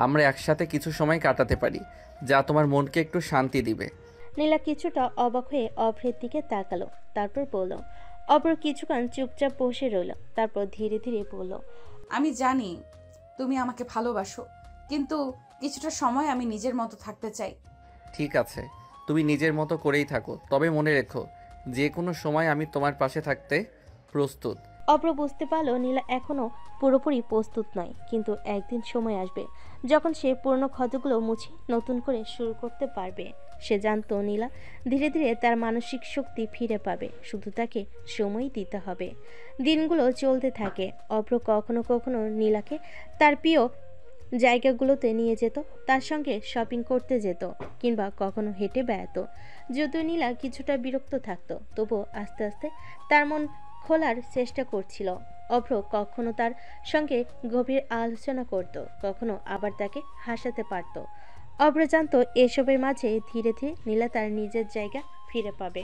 আমরা একসাথে কিছু সময় কাটাতে পারি, যা তোমার মনকে একটু শান্তি দিবে। নীলা কিছুটা অবাক হয়ে অভ্রের দিকে তাকালো, তারপর বলল। অভ্র কিছুক্ষণ চুপচাপ বসে রইল, তারপর ধীরে ধীরে বলল, আমি জানি তুমি আমাকে ভালোবাসো, কিন্তু কিছুটা সময় আমি নিজের মতো থাকতে চাই। ঠিক আছে, তুমি নিজের মতো করেই থাকো, তবে মনে রেখো যে কোনো সময় আমি তোমার পাশে থাকতে প্রস্তুত। অভ্র বুঝতে পারল নীলা এখনো পুরোপুরি প্রস্তুত নয়, কিন্তু একদিন সময় আসবে যখন সে পুরনো ক্ষতগুলো মুছে নতুন করে শুরু করতে পারবে। সে জানতো নীলা ধীরে ধীরে তার মানসিক শক্তি ফিরে পাবে, শুধু তাকে সময় দিতে হবে। দিনগুলো চলতে থাকে। অভ্র কখনো কখনো নীলাকে তার প্রিয় জায়গাগুলোতে নিয়ে যেত, তার সঙ্গে শপিং করতে যেত, কিংবা কখনো হেঁটে বেড়াতো। যদিও নীলা কিছুটা বিরক্ত থাকতো, তবুও আস্তে আস্তে তার মন খোলার চেষ্টা করছিল। অভ্র কখনো তার সঙ্গে গভীর আলোচনা করত, কখনো আবার তাকে হাসাতে পারত। অভ্র জানতো এসবের মাঝে ধীরে ধীরে নীলা তার নিজের জায়গা ফিরে পাবে।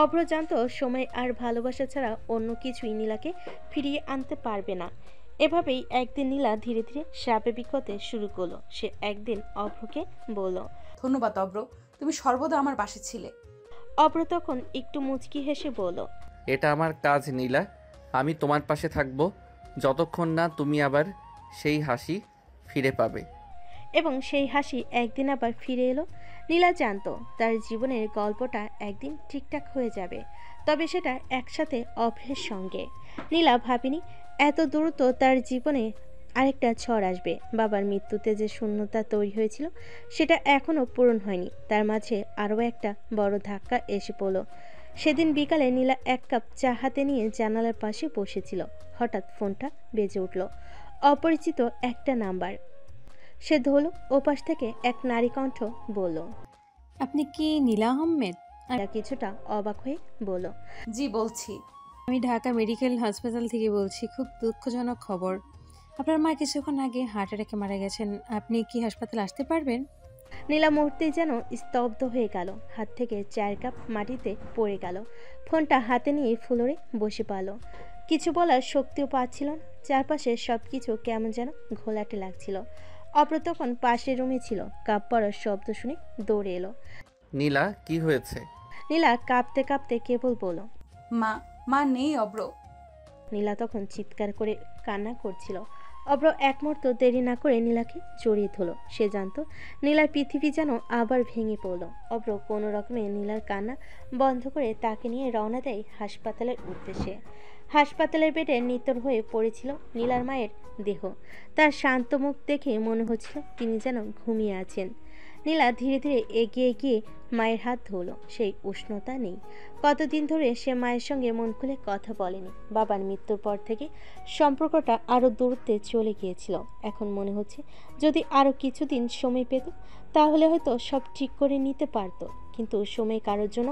অভ্র জানতো সময় আর ভালোবাসা ছাড়া অন্য কিছুই নীলাকে ফিরিয়ে আনতে পারবে না। এভাবেই একদিন নীলা ধীরে ধীরে স্বাভাবিক হতে শুরু করলো। সে একদিন অভ্রকে বলল, ধন্যবাদ অভ্র, তুমি সর্বদা আমার পাশে ছিলে। অভ্র তখন একটু মুচকি হেসে বলল, এটা আমার কাজ নীলা, আমি তোমার পাশে থাকবো যতক্ষণ না তুমি আবার সেই হাসি ফিরে পাবে। এবং সেই হাসি একদিন আবার ফিরে এলো। নীলা জানতো তার জীবনের গল্পটা একদিন ঠিকঠাক হয়ে যাবে, তবে সেটা একসাথে অভ্রের সঙ্গে। নীলা ভাবেনি এত দ্রুত তার জীবনে আরেকটা ঝড় আসবে। বাবার মৃত্যুতে যে শূন্যতা তৈরি হয়েছিল সেটা এখনও পূরণ হয়নি, তার মাঝে আরও একটা বড় ধাক্কা এসে পড়ল। সেদিন বিকালে নীলা এক কাপ চা হাতে নিয়ে জানালার পাশে বসেছিল। হঠাৎ ফোনটা বেজে উঠল। অপরিচিত একটা নাম্বার। সে ধরল। ওপাশ থেকে এক নারী কণ্ঠ বলল, আপনি কি নীলা আহমেদ? কিছুটা অবাক হয়ে বলল, জি বলছি। আমি ঢাকা মেডিকেল হাসপাতাল থেকে বলছি। খুব দুঃখজনক খবর, আপনার মা কিছুক্ষণ আগে হার্ট অ্যাটাকে মারা গেছেন। আপনি কি হাসপাতালে আসতে পারবেন? নীলা মুহূর্তেই যেন স্তব্ধ হয়ে গেল। হাত থেকে চায়ের কাপ মাটিতে পড়ে গেল। ফোনটা হাতে নিয়ে ফ্লোরে বসে পড়ল। কিছু বলার শক্তিও পাচ্ছিল না। চারপাশে সবকিছু কেমন যেন ঘোলাটে লাগছিল। অভ্র তখন পাশের রুমে ছিল। কাপ পড়ার শব্দ শুনে দৌড়ে এলো। নীলা, কি হয়েছে? নীলা কাঁপতে কাঁপতে কেবল বলল, মা নেই অভ্র। নীলা তখন চিৎকার করে কান্না করছিল। অভ্র এক মুহূর্ত দেরি না করে নীলাকে জড়িয়ে ধরল। সে জানতো নীলার পৃথিবী যেন আবার ভেঙে পড়ল। অভ্র কোনো রকমে নীলার কান্না বন্ধ করে তাকে নিয়ে রওনা দেয় হাসপাতালের উদ্দেশ্যে। হাসপাতালের বেডে নিতর হয়ে পড়েছিল নীলার মায়ের দেহ। তার শান্ত মুখ দেখে মনে হচ্ছিল তিনি যেন ঘুমিয়ে আছেন। নীলা ধীরে ধীরে এগিয়ে গিয়ে মায়ের হাত ধরল। সেই উষ্ণতা নেই। কতদিন ধরে সে মায়ের সঙ্গে মন খুলে কথা বলেনি। বাবার মৃত্যুর পর থেকে সম্পর্কটা আরো দূরত্বে চলে গিয়েছিল। এখন মনে হচ্ছে যদি আরো কিছুদিন সময় পেত তাহলে হয়তো সব ঠিক করে নিতে পারত। কিন্তু সময় কারোর জন্য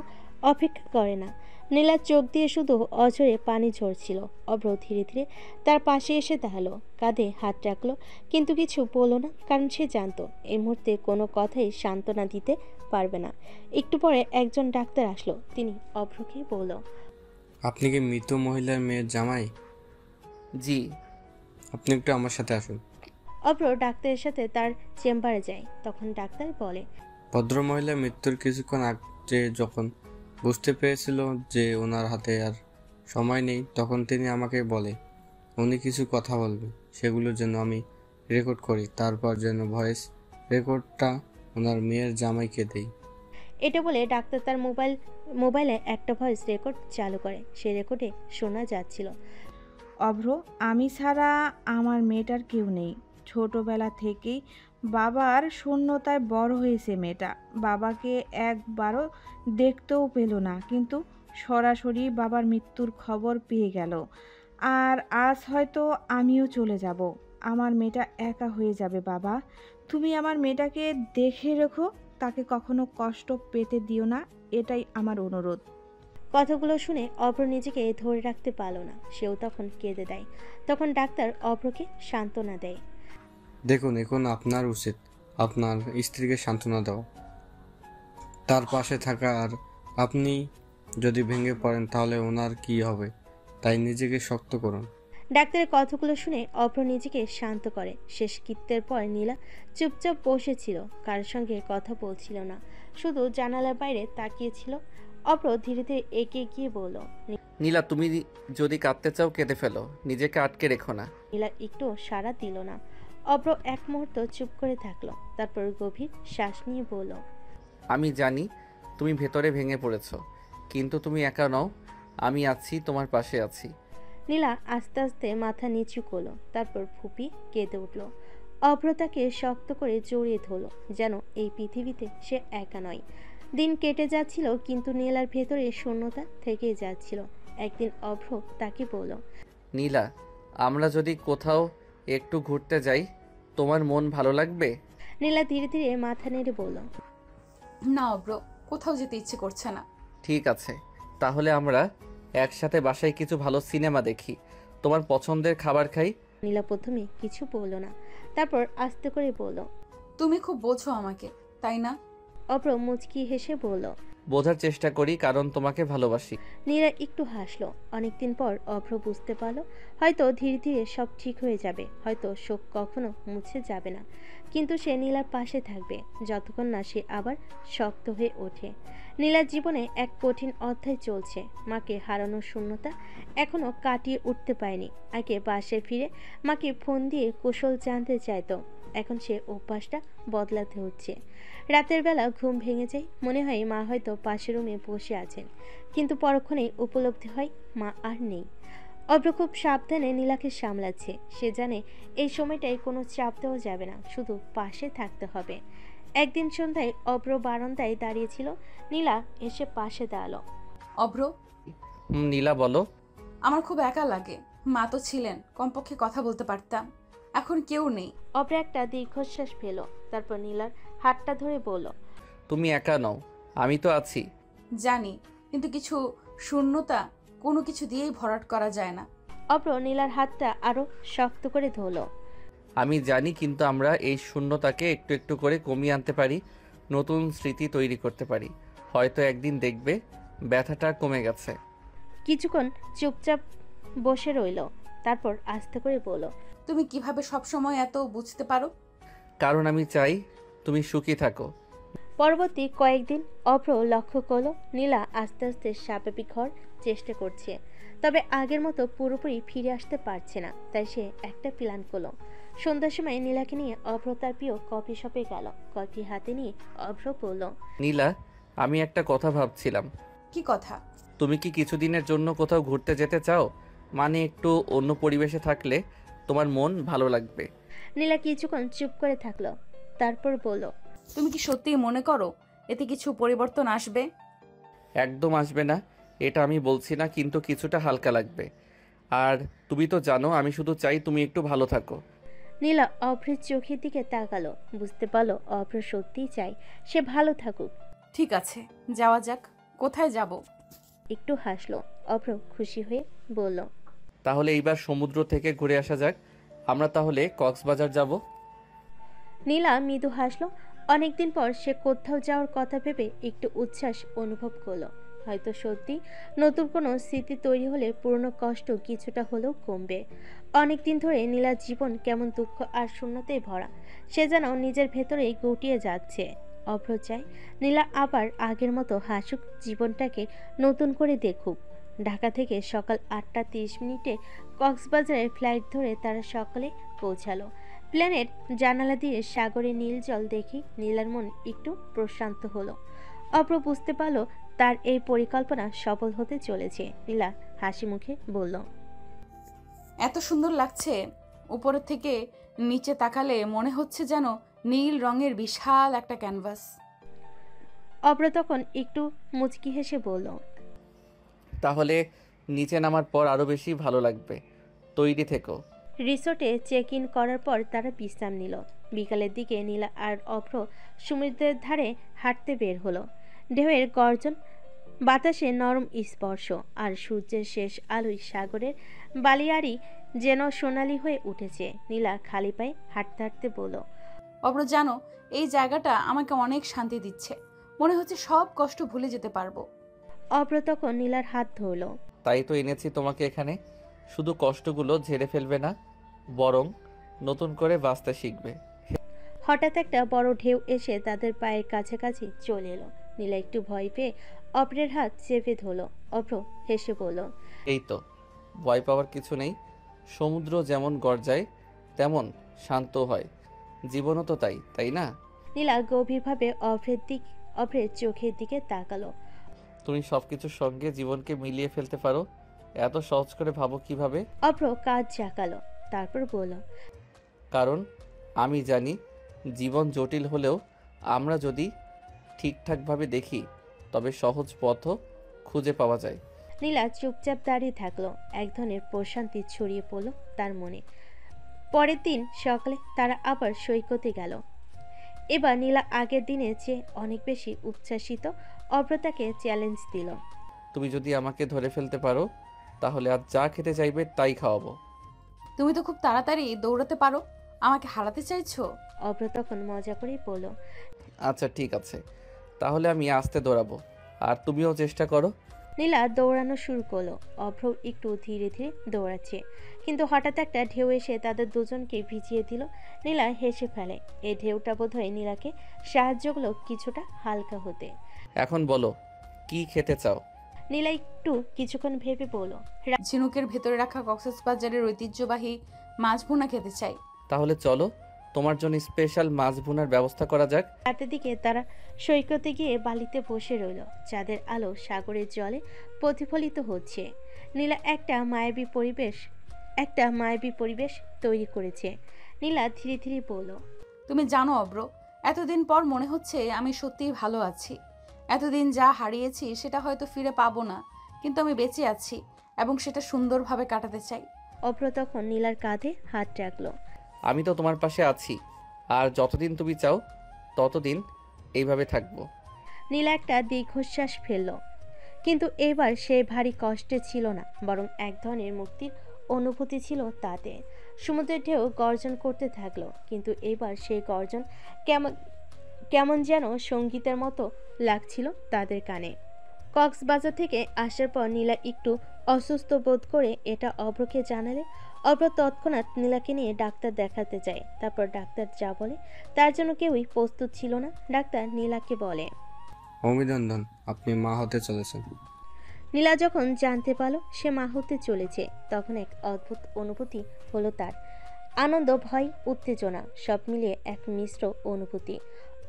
অপেক্ষা করে না। নীলার চোখ দিয়ে শুধু অঝরে পানি ঝরছিল। অভ্র ধীরে ধীরে তার পাশে এসে দাঁড়ালো, কাঁধে হাত রাখলো, কিন্তু কিছু বলল না, কারণ সে জানতো এই মুহূর্তে কোনো কথাই সান্ত্বনা দিতে পারবে না। একটু পরে একজন ডাক্তার আসলো। তিনি অভ্রকে বলল, আপনি কি মৃত মহিলার মেয়ের জামাই? জি। আপনি একটু আমার সাথে আসুন। অভ্র ডাক্তারের সাথে তার চেম্বারে যায়। তখন ডাক্তার বলে, ভদ্রমহিলার মৃত্যুর কিছুক্ষণ আগে যখন বুঝতে পেরেছিল যে ওনার হাতে আর সময় নেই, তখন তিনি আমাকে বলে উনি কিছু কথা বলবে, সেগুলোর জন্য আমি রেকর্ড করি, তারপর যেন ভয়েস রেকর্ডটা ওনার মেয়ের জামাইকে দেই। এটা বলে ডাক্তার তার মোবাইলে একটা ভয়েস রেকর্ড চালু করে। সেই রেকর্ডে শোনা যাচ্ছিল, অভ্র, আমি ছাড়া আমার মেয়েটার কেউ নেই। ছোটবেলা থেকেই বাবার শূন্যতায় বড় হয়েছে মেয়েটা। বাবাকে একবারও দেখতেও পেল না, কিন্তু সরাসরি বাবার মৃত্যুর খবর পেয়ে গেল। আর আজ হয়তো আমিও চলে যাব। আমার মেয়েটা একা হয়ে যাবে। বাবা, তুমি আমার মেয়েটাকে দেখে রেখো, তাকে কখনো কষ্ট পেতে দিও না, এটাই আমার অনুরোধ। কথাগুলো শুনে অভ্র নিজেকে ধরে রাখতে পারল না। সেও তখন কেঁদে দেয়। তখন ডাক্তার অভ্রকে সান্ত্বনা দেয়। দেখুন, এখন আপনার উচিত আপনার স্ত্রীকে সান্ত্বনা দেওয়া, তার পাশে থাকা। আর আপনি যদি ভেঙে পড়েন তাহলে ওনার কি হবে, তাই নিজেকে শক্ত করুন। ডাক্তারের কথাগুলো শুনে অভ্র নিজেকে শান্ত করে। শেষ কৃত্যের পর নীলা চুপচাপ বসেছিল, কারোর সঙ্গে কথা বলছিল না, শুধু জানালার বাইরে তাকিয়েছিল। অভ্র ধীরে ধীরে এগিয়ে গিয়ে বলল, নীলা, তুমি যদি কাঁদতে চাও কেঁদে ফেলো, নিজেকে আটকে রেখো না। নীলা একটু সাড়া দিল না। অভ্র এক মুহূর্ত চুপ করে থাকলো, তারপর গভীর শ্বাস নিয়ে বলল, আমি জানি তুমি ভেতরে ভেঙে পড়েছ, কিন্তু তুমি একা নও, আমি আছি, তোমার পাশে আছি। নীলা আস্তে আস্তে মাথা নিচু করলো, তারপর ফুপি কেঁদে উঠল। অভ্র তাকে শক্ত করে জড়িয়ে ধরলো, যেন এই পৃথিবীতে সে একা নয়। দিন কেটে যাচ্ছিল, কিন্তু নীলার ভেতরে শূন্যতা থেকেই যাচ্ছিল। একদিন অভ্র তাকে বলল, নীলা, আমরা যদি কোথাও একটু ঘুরতে যাই, তোমার মন ভালো লাগবে? নীলা ধীরে ধীরে মাথা নেড়ে বলল, না অভ্র, কোথাও যেতে ইচ্ছে করছে না। ঠিক আছে, তাহলে আমরা একসাথে বাসায় কিছু ভালো সিনেমা দেখি, তোমার পছন্দের খাবার খাই। নীলা প্রথমে কিছু বলল না, তারপর আস্তে করে বলল, তুমি খুব বোঝো আমাকে, তাই না? অভ্র মুচকি হেসে বলল, বোঝার চেষ্টা করি, কারণ তোমাকে ভালোবাসি। নীলা একটু হাসলো। অনেকদিন পর অভ্র বুঝতে পারলো হয়তো ধীরে ধীরে সব ঠিক হয়ে যাবে, হয়তো শোক কখনো মুছে যাবে না, কিন্তু সে নীলার পাশে থাকবে যতক্ষণ না সে আবার শক্ত হয়ে ওঠে। নীলার জীবনে এক কঠিন অধ্যায় চলছে। মাকে হারানোর শূন্যতা এখনো কাটিয়ে উঠতে পারেনি। আগে বাসায় ফিরে মাকে ফোন দিয়ে কুশল জানতে চাইতো, এখন সে অভ্যাসটা বদলাতে হচ্ছে। রাতের বেলা ঘুম ভেঙে যায়, মনে হয় মা হয়তো পাশের রুমে বসে আছেন, কিন্তু পরক্ষণেই উপলব্ধি হয় মা আর নেই। অভ্র খুব সাবধানে নীলাকে সামলাচ্ছে। সে জানে এই সময়টায় কোনো চাপ দেওয়া যাবে না, শুধু পাশে থাকতে হবে। একদিন সন্ধ্যায় অভ্র বারান্দায় দাঁড়িয়েছিল। নীলা এসে পাশে দাঁড়ালো। অভ্র, নীলা বলো। আমার খুব একা লাগে। মা তো ছিলেন, কমপক্ষে কথা বলতে পারতাম, এখন কেউ নেই। অভ্র একটা দীর্ঘশ্বাস ফেলো, তারপর নীলার হাতটা ধরে বলল, তুমি একা নও, আমি তো আছি। জানি, কিন্তু কিছু শূন্যতা কোনো কিছু দিয়েই ভরাট করা যায় না। অভ্র নীলার হাতটা আরো শক্ত করে ধরল। আমি জানি, কিন্তু আমরা এই শূন্যতাকে একটু একটু করে কমিয়ে আনতে পারি, নতুন স্মৃতি তৈরি করতে পারি। হয়তো একদিন দেখবে ব্যথাটা কমে গেছে। কিছুক্ষণ চুপচাপ বসে রইল, তারপর আস্তে করে বলল, তুমি কিভাবে সবসময় এত বুঝতে পারো? কারণ আমি চাই তুমি সুখী থাকো। পরবর্তী কয়েকদিন অভ্র লক্ষ্য করলো নীলা আস্তে আস্তে স্বাভাবিক হওয়ার চেষ্টা করছে। তবে আগের মতো পুরোপুরি ফিরে আসতে পারছে না, তাই সে একটা প্ল্যান করলো। সন্ধ্যার সময় নীলাকে নিয়ে অভ্র তার প্রিয় কফি শপে গেল। কফি হাতে নিয়ে অভ্র বলল, নীলা, আমি একটা কথা ভাবছিলাম। কি কথা? তুমি কি কিছুদিনের জন্য কোথাও ঘুরতে যেতে চাও? মানে একটু অন্য পরিবেশে থাকলে তোমার মন ভালো লাগবে। নীলা কিছুক্ষণ চুপ করে থাকলো, তারপর বলল, তুমি কি সত্যিই মনে করো এতে কিছু পরিবর্তন আসবে? একদম আসবে না এটা আমি বলছি না, কিন্তু কিছুটা হালকা লাগবে। আর তুমি তো জানো আমি শুধু চাই তুমি একটু ভালো থাকো। নীলা অভ্রের চোখের দিকে তাকালো, বুঝতে পারলো অভ্র সত্যিই চাই সে ভালো থাকুক। ঠিক আছে, যাওয়া যাক। কোথায় যাব? একটু হাসলো অভ্র, খুশি হয়ে বলল, তাহলে এইবার সমুদ্র থেকে ঘুরে আসা যাক। আমরা তাহলে কক্সবাজার যাব। নীলা মৃদু হাসলো। অনেকদিন পর সে কোথাও যাওয়ার কথা ভেবে একটু উচ্ছ্বাস অনুভব করলো। হয়তো সত্যি নতুন কোনো স্মৃতি তৈরি হলে পুরনো কষ্ট কিছুটা হলেও কমবে। অনেকদিন ধরে নীলার জীবন কেমন দুঃখ আর শূন্যতায় ভরা, সে যেন নিজের ভেতরেই গুটিয়ে যাচ্ছে। অভ্র চায় নীলা আবার আগের মতো হাসুক, জীবনটাকে নতুন করে দেখুক। ঢাকা থেকে সকাল 8:30 কক্সবাজারের ফ্লাইট ধরে তারা সকালে পৌঁছালো। প্ল্যানের জানালা দিয়ে সাগরে নীল জল দেখে নীলার মন একটু প্রশান্ত হলো। অভ্র বুঝতে পারলো তার এই পরিকল্পনা সফল হতে চলেছে। নীলা হাসি মুখে বলল, এত সুন্দর লাগছে। উপরের থেকে নিচে তাকালে মনে হচ্ছে যেন নীল রঙের বিশাল একটা ক্যানভাস। অভ্র তখন একটু মুচকি হেসে বলল, তাহলে নিচে নামার পর আরো বেশি ভালো লাগবে। তৈরি থেকো। রিসোর্টে চেক ইন করার পর তারা বিশ্রাম নিল। বিকালের দিকে নীলা আর অভ্র সমুদ্রের ধারে হাঁটতে বের হলো। ঢেউয়ের গর্জন, বাতাসে নরম স্পর্শ আর সূর্যের শেষ আলোয় সাগরের বালিয়াড়ি যেন সোনালি হয়ে উঠেছে। নীলা খালি পায়ে হাঁটতে হাঁটতে বলল, অব্র, জানো এই জায়গাটা আমাকে অনেক শান্তি দিচ্ছে। মনে হচ্ছে সব কষ্ট ভুলে যেতে পারবো। অভ্র তখন নীলার হাত ধরল। তাই তো এনেছি তোমাকে এখানে। শুধু কষ্টগুলো ঝেড়ে ফেলবে না, বরং নতুন করে বাঁচতে শিখবে। হঠাৎ একটা বড় ঢেউ এসে তাদের পায়ের কাছাকাছি চলে এলো। নীলা একটু ভয় পেয়ে অভ্রের হাত চেপে ধরল। অভ্র হেসে বলল, এই তো, ভয় পাওয়ার কিছু নেই। সমুদ্র যেমন গর্জায় তেমন শান্ত হয়, জীবনও তো তাই, তাই না? নীলা গভীরভাবে অভ্রের চোখের দিকে তাকালো। তুমি সবকিছুর সঙ্গে জীবনকে মিলিয়ে ফেলতে পারো, এত সহজ করে ভাবো কিভাবে? অভ্র কাজ জাকালো, তারপর বলল, কারণ আমি জানি জীবন জটিল হলেও আমরা যদি ঠিকঠাকভাবে দেখি তবে সহজ পথও খুঁজে পাওয়া যায়। নীলা চুপচাপ দাঁড়িয়ে থাকলো। এক ধরনের প্রশান্তি ছড়িয়ে পড়ল তার মনে। পরের দিন সকালে তারা আবার সৈকতে গেল। এবার নীলা আগের দিনের চেয়ে অনেক বেশি উচ্ছ্বাসিত। অভ্র তাকে চ্যালেঞ্জ দিল, তুমি যদি আমাকে ধরে ফেলতে পারো তাহলে আজ যা খেতে চাইবে তাই খাওয়াবো। তুমি তো খুব তাড়াতাড়ি দৌড়াতে পারো, আমাকে হারাতে চাইছো? অভ্র তখন মজা করেই বলল, আচ্ছা ঠিক আছে, তাহলে আমি আস্তে দৌড়াবো, আর তুমিও চেষ্টা করো। নীলা দৌড়ানো শুরু করলো। অভ্র একটু ধীরে ধীরে দৌড়াচ্ছে, কিন্তু হঠাৎ একটা ঢেউ এসে তাদের দুজনকে ভিজিয়ে দিল। নীলা হেসে ফেলে। এই ঢেউটা বোধহয় নীলাকে সাহায্য করলো কিছুটা হালকা হতে। এখন বলো কি খেতে চাও? নীলা একটু কিছুক্ষণ ভেবে বলল, ঝিনুকের ভেতরে রাখা কক্সবাজারের ঐতিহ্যবাহী মাছ ভুনা খেতে চাই। তাহলে চলো, তোমার জন্য স্পেশাল মাছ ভুনার ব্যবস্থা করা যাক। রাতের দিকে তারা সৈকতে গিয়ে বালিতে বসে রইল। চাঁদের আলো সাগরের জলে প্রতিফলিত হচ্ছে। নীলা একটা মায়াবী পরিবেশ তৈরি করেছে। নীলা ধীরে ধীরে বলল, তুমি জানো অব্র, এতদিন পর মনে হচ্ছে আমি সত্যিই ভালো আছি। এতদিন যা হারিয়েছি সেটা হয়তো ফিরে পাবো না, কিন্তু আমি বেঁচে আছি এবং সেটা সুন্দরভাবে কাটাতে চাই। অভ্র তখন নীলার কাঁধে হাত রাখলো। আমি তো তোমার পাশে আছি, আর যতদিন তুমি চাও ততদিন এইভাবে থাকবো। নীলা একটা দীর্ঘশ্বাস ফেলল, কিন্তু এবার সে ভারী কষ্টে ছিল না, বরং এক ধরনের মুক্তির অনুভূতি ছিল তাতে। সমুদ্রের ঢেউ গর্জন করতে থাকলো, কিন্তু এবার সেই গর্জন কেমন যেন সঙ্গীতের মতো লাগছিল তাদের কানে। কক্সবাজার থেকে আসার পর নীলা একটু অসুস্থ বোধ করে এটা অভ্রকে জানালে অভ্র তৎক্ষণাৎ নীলাকে নিয়ে ডাক্তার দেখাতে যায়। তারপর ডাক্তার যা বলে তার জন্য কেউই প্রস্তুত ছিল না। ডাক্তার নীলাকে বলে, অভিনন্দন, আপনি মা হতে চলেছেন। নীলা যখন জানতে পারলো সে মা হতে চলেছে তখন এক অদ্ভুত অনুভূতি হলো তার। আনন্দ, ভয়, উত্তেজনা সব মিলিয়ে এক মিশ্র অনুভূতি।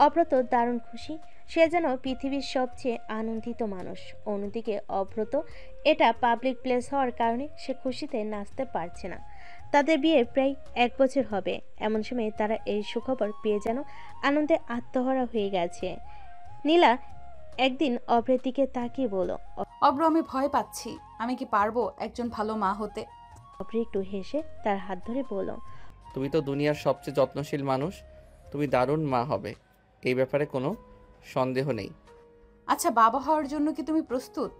অভ্র তো দারুণ খুশি, সে যেন পৃথিবীর সবচেয়ে আনন্দিত মানুষ। অন্যদিকে অভ্রত এটা পাবলিক প্লেস হওয়ার কারণে সে খুশিতে নাচতে পারছে না। তাদের বিয়ে প্রায় 1 বছর হবে, এমন সময় তারা এই সুখবর পেয়ে যেন আনন্দে আত্মহারা হয়ে গেছে। নীলা একদিন অভ্রের দিকে তাকিয়ে বলল, অভ্র, আমি ভয় পাচ্ছি। আমি কি পারবো একজন ভালো মা হতে? অভ্র একটু হেসে তার হাত ধরে বলল, তুমি তো দুনিয়ার সবচেয়ে যত্নশীল মানুষ, তুমি দারুণ মা হবে, এই ব্যাপারে কোনো সন্দেহ নেই। আচ্ছা, বাবা হওয়ার জন্য কি তুমি প্রস্তুত?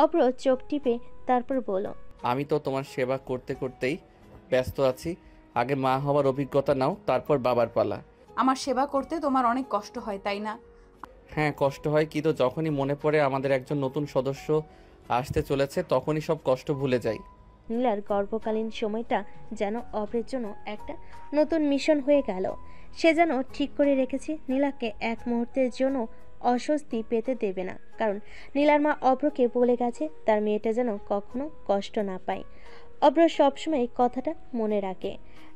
অভ্র চোখ টিপে তারপর বলল, আমি তো তোমার সেবা করতে করতেই ব্যস্ত আছি। আগে মা হওয়ার অভিজ্ঞতা নাও, তারপর বাবার পালা। আমার সেবা করতে তোমার অনেক কষ্ট হয়, তাই না? হ্যাঁ, কষ্ট হয়, কিন্তু যখনই মনে পড়ে আমাদের একজন নতুন সদস্য আসতে চলেছে তখনই সব কষ্ট ভুলে যাই। নীলার গর্ভকালীন সময়টা যেন অভ্রের জন্য একটা নতুন মিশন হয়ে গেল। সে যেন ঠিক করে রেখেছে নীলাকে এক মুহূর্তের জন্য অস্বস্তি পেতে দেবে না, কারণ নীলার মা অভ্রকে বলে গেছে তার মেয়েটা যেন কখনো কষ্ট না পায়। অভ্র সবসময় কথাটা মনে রাখে।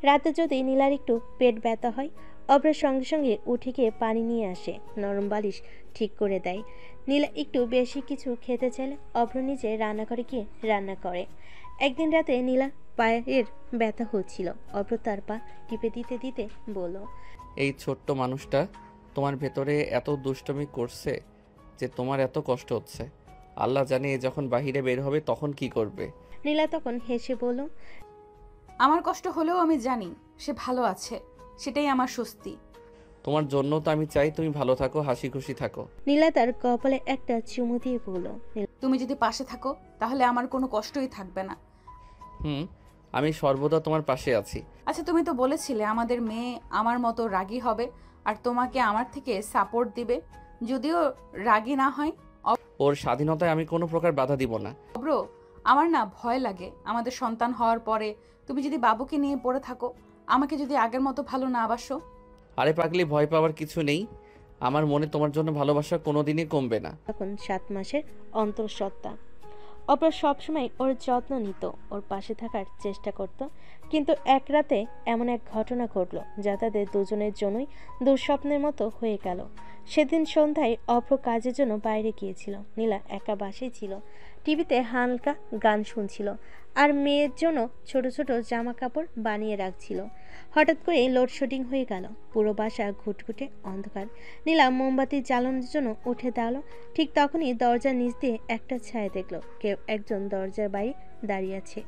রাতে যদি নীলার একটু পেট ব্যথা হয়, অভ্রের সঙ্গে সঙ্গে উঠে গিয়ে পানি নিয়ে আসে, নরম বালিশ ঠিক করে দেয়। নীলা একটু বেশি কিছু খেতে চাইলে অভ্র নিজে রান্নাঘরে গিয়ে রান্না করে। একদিন রাতে নীলা পায়ের ব্যথা হচ্ছিল, অভ্র তার পা টিপে দিতে দিতে বলল, এই ছোট্ট মানুষটা তোমার ভেতরে এত দুষ্টমি করছে যে তোমার এত কষ্ট হচ্ছে। আল্লাহ জানে এ যখন বাহিরে বের হবে তখন কি করবে। নীলা তখন হেসে বলল, আমার কষ্ট হলেও আমি জানি সে ভালো আছে, সেটাই আমার স্বস্তি। তোমার জন্য তো আমি চাই তুমি ভালো থাকো, হাসি খুশি থাকো। নীলা তার কপালে একটা চুমু দিয়ে বলল, তুমি যদি পাশে থাকো তাহলে আমার কোনো কষ্টই থাকবে না। আমি সর্বদা তোমার পাশে আছি। আচ্ছা, তুমি তো বলেছিলে আমাদের মেয়ে আমার মতো রাগী হবে আর তোমাকে আমার থেকে সাপোর্ট দিবে, যদিও রাগী না হয়। ওর স্বাধীনতায় আমি কোনো প্রকার বাধা দিব না। অভ্র, আমার না ভয় লাগে আমাদের সন্তান হওয়ার পরে তুমি যদি বাবুকে নিয়ে পড়ে থাকো, আমাকে যদি আগের মতো ভালো না বাসো। আরে পাগলি, ভয় পাওয়ার কিছু নেই। আমার মনে তোমার জন্য ভালোবাসা কোনোদিনই কমবে না। তখন 7 মাসের অন্তঃসত্ত্বা। অপর সবসময় ওর যত্ন নিত, ওর পাশে থাকার চেষ্টা করত, কিন্তু এক রাতে এমন এক ঘটনা ঘটল যা তাদের দুজনের জন্যই দুঃস্বপ্নের মতো হয়ে গেল। সেদিন সন্ধ্যায় অভ্র কাজের জন্য বাইরে গিয়েছিল। নীলা একা বাসায় ছিল, টিভিতে হালকা গান শুনছিল আর মেয়ের জন্য ছোট ছোট জামা কাপড় বানিয়ে রাখছিল। হঠাৎ করে লোডশেডিং হয়ে গেল, পুরো বাসা ঘুটঘুটে অন্ধকার। নীলা মোমবাতি জ্বালানোর জন্য উঠে দাঁড়ালো, ঠিক তখনই দরজার নিচ দিয়ে একটা ছায়া দেখলো, কেউ একজন দরজার বাইরে দাঁড়িয়ে আছে।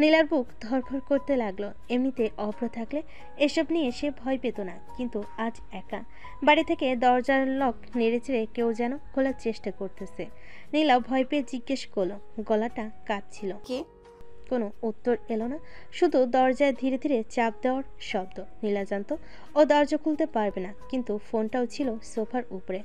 নীলার বুক ধরফর করতে লাগলো। এমনিতে অভ্র থাকলে এসব নিয়ে সে ভয় পেত না, কিন্তু আজ একা। বাড়ি থেকে দরজার লক নেড়েচেড়ে কেউ যেন খোলার চেষ্টা করতেছে। নীলা ভয় পেয়ে জিজ্ঞেস করলো, গলাটা কাঁপছিল। কে? কোনো উত্তর এলো না, শুধু দরজায় ধীরে ধীরে চাপ দেওয়ার শব্দ। নীলা জানতো ও দরজা খুলতে পারবে না, কিন্তু ফোনটাও ছিল সোফার উপরে।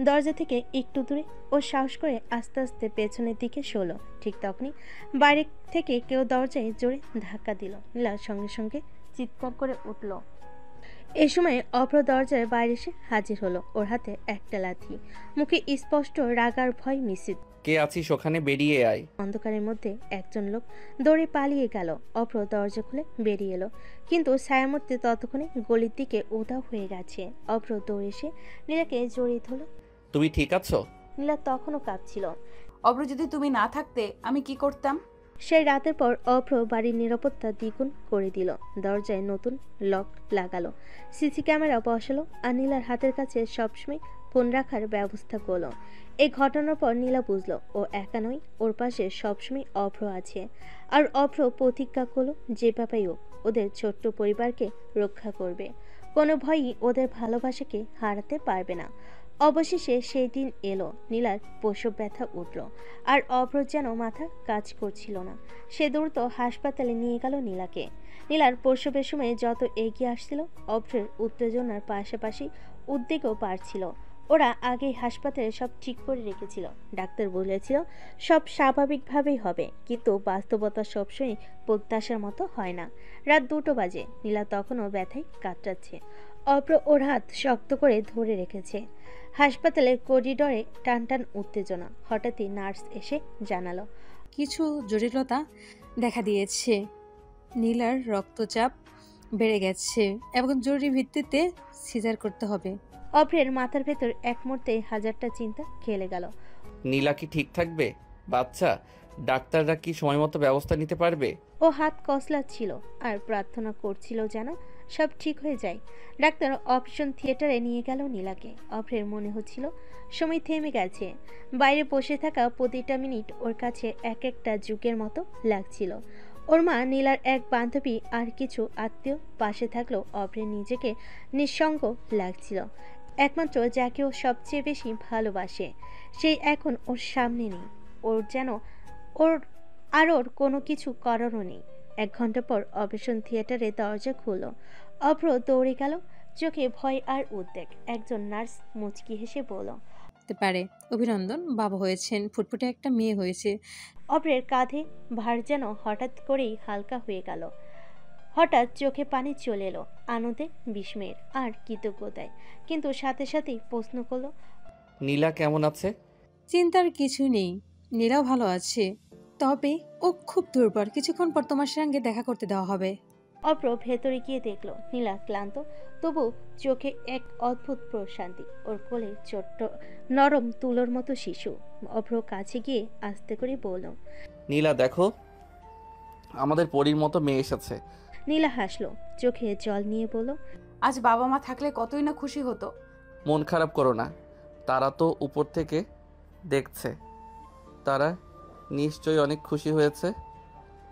দরজা থেকে একটু দূরে ও সাহস করে আস্তে আস্তে পেছনের দিকে সরল। ঠিক তখনই বাইরে থেকে কেউ দরজায় জোরে ধাক্কা দিল। নীলা সঙ্গে সঙ্গে চিৎকার করে উঠল। এই সময় অভ্র দরজার বাইরে এসে হাজির হলো, ওর হাতে একটা লাঠি, মুখে স্পষ্ট রাগ আর ভয় মিশ্রিত। কে আছিস ওখানে, বেরিয়ে আয়। অন্ধকারের মধ্যে একজন লোক দৌড়ে পালিয়ে গেল। অভ্র দরজা খুলে বেরিয়ে এলো, কিন্তু ছায়ামূর্তি ততক্ষণে গলির দিকে উধাও হয়ে গেছে। অভ্র দৌড়ে এসে নীলাকে জড়িয়ে ধরল। তুমি ঠিক আছো? নীলা তখনও কাঁপছিল। অভ্র, যদি তুমি না থাকতে আমি কি করতাম? সেই রাতের পর অভ্র বাড়ির নিরাপত্তা দ্বিগুণ করে দিল। দরজায় নতুন লক লাগালো, সিসি ক্যামেরা বসালো আর নীলার হাতের কাছে সবসময় ফোন রাখার ব্যবস্থা করলো। এই ঘটনার পর নীলা বুঝলো ও একা নয়, ওর পাশে সবসময় অভ্র আছে। আর অভ্র প্রতিজ্ঞা করলো যেভাবেই হোক ওদের ছোট্ট পরিবারকে রক্ষা করবে, কোনো ভয়ই ওদের ভালোবাসাকে হারাতে পারবে না। অবশেষে সেই দিন এলো। নীলার প্রসব ব্যথা উঠল আর অভ্র যেন মাথা কাজ করছিল না। সে দ্রুত হাসপাতালে নিয়ে গেল নীলাকে। নীলার প্রসবের সময় যত এগিয়ে আসছিল, অভ্রের উত্তেজনার পাশাপাশি উদ্বেগও বাড়ছিল। ওরা আগেই হাসপাতালে সব ঠিক করে রেখেছিল। ডাক্তার বলেছিল সব স্বাভাবিকভাবেই হবে, কিন্তু বাস্তবতা সবসময় প্রত্যাশার মতো হয় না। রাত 2টো বাজে। নীলা তখনও ব্যথায় কাতরাচ্ছে। অভ্র ওর হাত শক্ত করে ধরে রেখেছে। হাসপাতালের করিডোরে টানটান উত্তেজনা। হঠাৎই নার্স এসে জানালো, কিছু জটিলতা দেখা দিয়েছে। নীলার রক্তচাপ বেড়ে গেছে এবং জরুরি ভিত্তিতে সিজার করতে হবে। অভ্রের মাথার ভেতর এক মুহূর্তে হাজারটা চিন্তা খেলে গেল। নীলা কি ঠিক থাকবে? বাচ্চা, ডাক্তাররা কি সময় মতো ব্যবস্থা নিতে পারবে? ও হাত কসলাচ্ছিল আর প্রার্থনা করছিল যেন সব ঠিক হয়ে যায়। ডাক্তার অপারেশন থিয়েটারে নিয়ে গেল নীলাকে। অভ্রের মনে হচ্ছিল সময় থেমে গেছে। বাইরে বসে থাকা প্রতিটা মিনিট ওর কাছে এক একটা যুগের মতো লাগছিল। ওর মা, নীলার এক বান্ধবী আর কিছু আত্মীয় পাশে থাকলেও অভ্রের নিজেকে নিঃসঙ্গ লাগছিল। একমাত্র যাকে ও সবচেয়ে বেশি ভালোবাসে সেই এখন ওর সামনে নেই। ওর যেন ওর কোনো কিছু করারও নেই। 1 ঘন্টা পর অপারেশন থিয়েটারে দরজা খুলল। অভ্র দৌড়ে গেল, চোখে ভয় আর উদ্বেগ। একজন নার্স মুচকি হেসে বলল, হতে পারে। অভিনন্দন, বাবা হয়েছেন, ফুটফুটে একটা মেয়ে হয়েছে। অভ্রের কাঁধে ভার যেন হঠাৎ করেই হালকা হয়ে গেল। হঠাৎ চোখে পানি চলে এলো, আনন্দে, বিস্ময়ের আর কৃতজ্ঞতায়। কিন্তু সাথে সাথেই প্রশ্ন করলো, নীলা কেমন আছে? চিন্তার কিছু নেই, নীলাও ভালো আছে। তবে ও খুব দুর্বল। কিছুক্ষণ পর তোমার সঙ্গে দেখা করতে দেওয়া হবে। অভ্র ভেতরে গিয়ে দেখলো নীলা ক্লান্ত, তবু চোখে এক অদ্ভুত প্রশান্তি। ওর কোলে ছোট্ট নরম তুলোর মতো শিশু। অভ্র কাছে গিয়ে আস্তে করে বলল, নীলা দেখো, আমাদের পরীর মতো মেয়ে এসেছে। নীলা হাসলো, চোখে জল নিয়ে বলল, আজ বাবা মা থাকলে কতই না খুশি হতো। মন খারাপ করো না, তারা তো উপর থেকে দেখছে, তারা নিশ্চয়ই অনেক খুশি হয়েছে।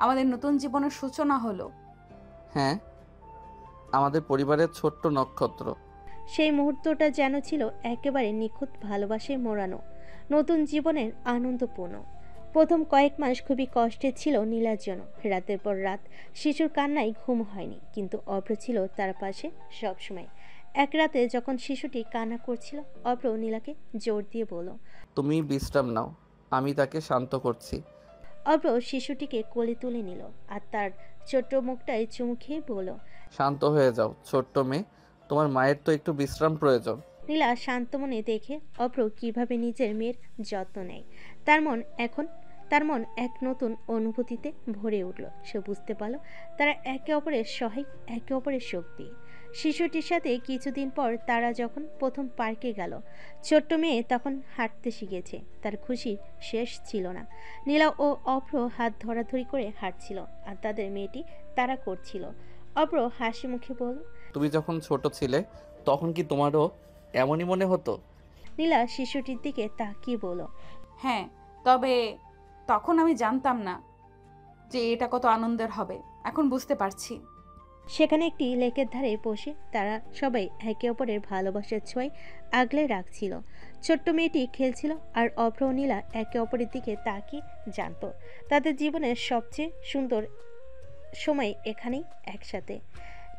আমাদের নতুন জীবনের সূচনা হলো। হ্যাঁ, আমাদের পরিবারের ছোট্ট নক্ষত্র। সেই মুহূর্তটা যেন ছিল একেবারে নিখুঁত ভালোবাসায় মোড়ানো, নতুন জীবনের আনন্দপূর্ণ। প্রথম কয়েক মাস খুবই কষ্টের ছিল নীলার জন্য। রাতের পর রাত শিশুর কান্নায় ঘুম হয়নি, কিন্তু অভ্র ছিল তার পাশে সবসময়। এক রাতে যখন শিশুটি কান্না করছিল, অভ্র নীলাকে জোর দিয়ে বলল, তুমি বিশ্রাম নাও, আমি তাকে শান্ত করছি। অভ্র শিশুটিকে কোলে তুলে নিল আর তার ছোট্ট মুখটায় চুমু খেয়ে বলল, শান্ত হয়ে যাও ছোট্ট মেয়ে, তোমার মায়ের তো একটু বিশ্রাম প্রয়োজন। নীলা শান্ত মনে দেখে অভ্র কিভাবে নিজের মেয়ের যত্ন নেয়। তার মন এক নতুন অনুভূতিতে ভরে উঠল। সে বুঝতে পারল তারা একে অপরের সহায়, একে অপরের শক্তি। শিশুটির সাথে কিছুদিন পর তারা যখন প্রথম পার্কে গেল, ছোট্ট মেয়ে তখন হাঁটতে শিখেছে। তার খুশি শেষ ছিল না। নীলা ও অভ্র হাত ধরাধরি করে হাঁটছিল আর তাদের মেয়েটি তারা করছিল। অভ্র হাসি মুখে বলল, তুমি যখন ছোট ছিলে তখন কি তোমারও এমনই মনে হতো? নীলা শিশুটির দিকে তাকিয়ে বলল, হ্যাঁ, তবে তখন আমি জানতাম না যে এটা কত আনন্দের হবে। এখন বুঝতে পারছি। সেখানে একটি লেকের ধারে বসে তারা সবাই একে অপরের ভালোবাসার ছোঁয়ায় আগলে রাখছিল। ছোট্ট মেয়েটি খেলছিল আর অভ্র ও নীলা একে অপরের দিকে তাকিয়ে জানত তাদের জীবনের সবচেয়ে সুন্দর সময় এখানেই একসাথে।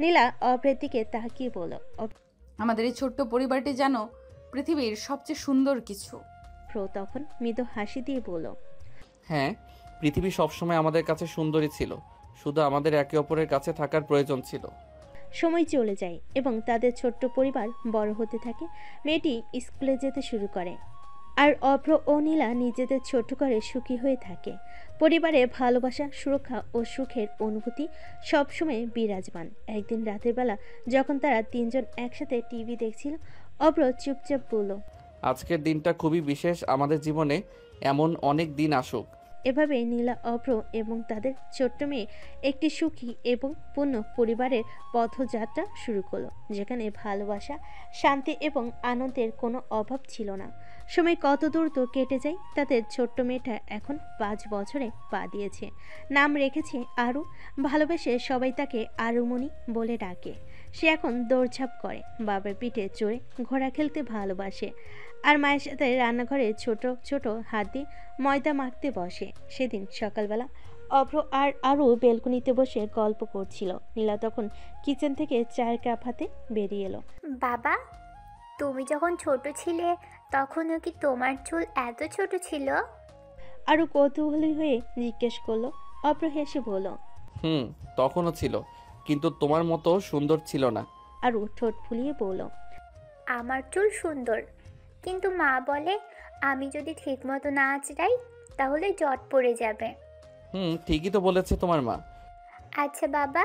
নীলা অভ্রের দিকে তাকিয়ে বলল, আমাদের এই ছোট্ট পরিবারটি যেন পৃথিবীর সবচেয়ে সুন্দর কিছু। অভ্র তখন মৃদু হাসি দিয়ে বলল, হ্যাঁ, পৃথিবী সবসময় আমাদের কাছে সুন্দরী ছিল, শুধু আমাদের একে অপরের কাছে থাকার প্রয়োজন ছিল। সময় চলে যায় এবং তাদের ছোট্ট পরিবার বড় হতে থাকে। মেয়েটি স্কুলে যেতে শুরু করে আর অভ্র ও নীলা নিজেদের ছোট করে সুখী হয়ে থাকে। পরিবারে ভালোবাসা, সুরক্ষা ও সুখের অনুভূতি সবসময় বিরাজমান। একদিন রাতের বেলা যখন তারা তিনজন একসাথে টিভি দেখছিল, অভ্র চুপচাপ বলল, আজকের দিনটা খুবই বিশেষ আমাদের জীবনে, এমন অনেক দিন আসুক। এভাবে নীলা, অভ্র এবং তাদের ছোট্ট মেয়ে একটি সুখী এবং পূর্ণ পরিবারের পথযাত্রা শুরু করলো, যেখানে ভালোবাসা, শান্তি এবং আনন্দের কোনো অভাব ছিল না। সময় কত দ্রুত কেটে যায়। তাদের ছোট্ট মেয়েটা এখন 5 বছরে পা দিয়েছে। নাম রেখেছে আরু। ভালোবেসে সবাই তাকে আরুমণি বলে ডাকে। সে এখন দৌড়ঝাঁপ করে, বাবার পিঠে চড়ে ঘোড়া খেলতে ভালোবাসে আর মায়ের সাথে রান্নাঘরে ছোট ছোট হাত দিয়ে ময়দা মাখতে বসে। সেদিন সকালবেলা অভ্র আর আরু বেলকনিতে বসে গল্প করছিল। নীলা তখন কিচেন থেকে চায়ের কাপ হাতে বেরিয়ে এলো। বাবা, তুমি যখন ছোট ছিলে তখনও কি তোমার চুল এত ছোট ছিল? আরও কৌতূহলী হয়ে জিজ্ঞেস করলো। অভ্র হেসে বলল, তখনও ছিল, কিন্তু তোমার মতো সুন্দর ছিল না। আরও ঠোঁট ফুলিয়ে বলল, আমার চুল সুন্দর, কিন্তু মা বলে আমি যদি ঠিকমতো না আঁচড়াই তাহলে জট পড়ে যাবে। ঠিকই তো বলেছে তোমার মা। আচ্ছা বাবা,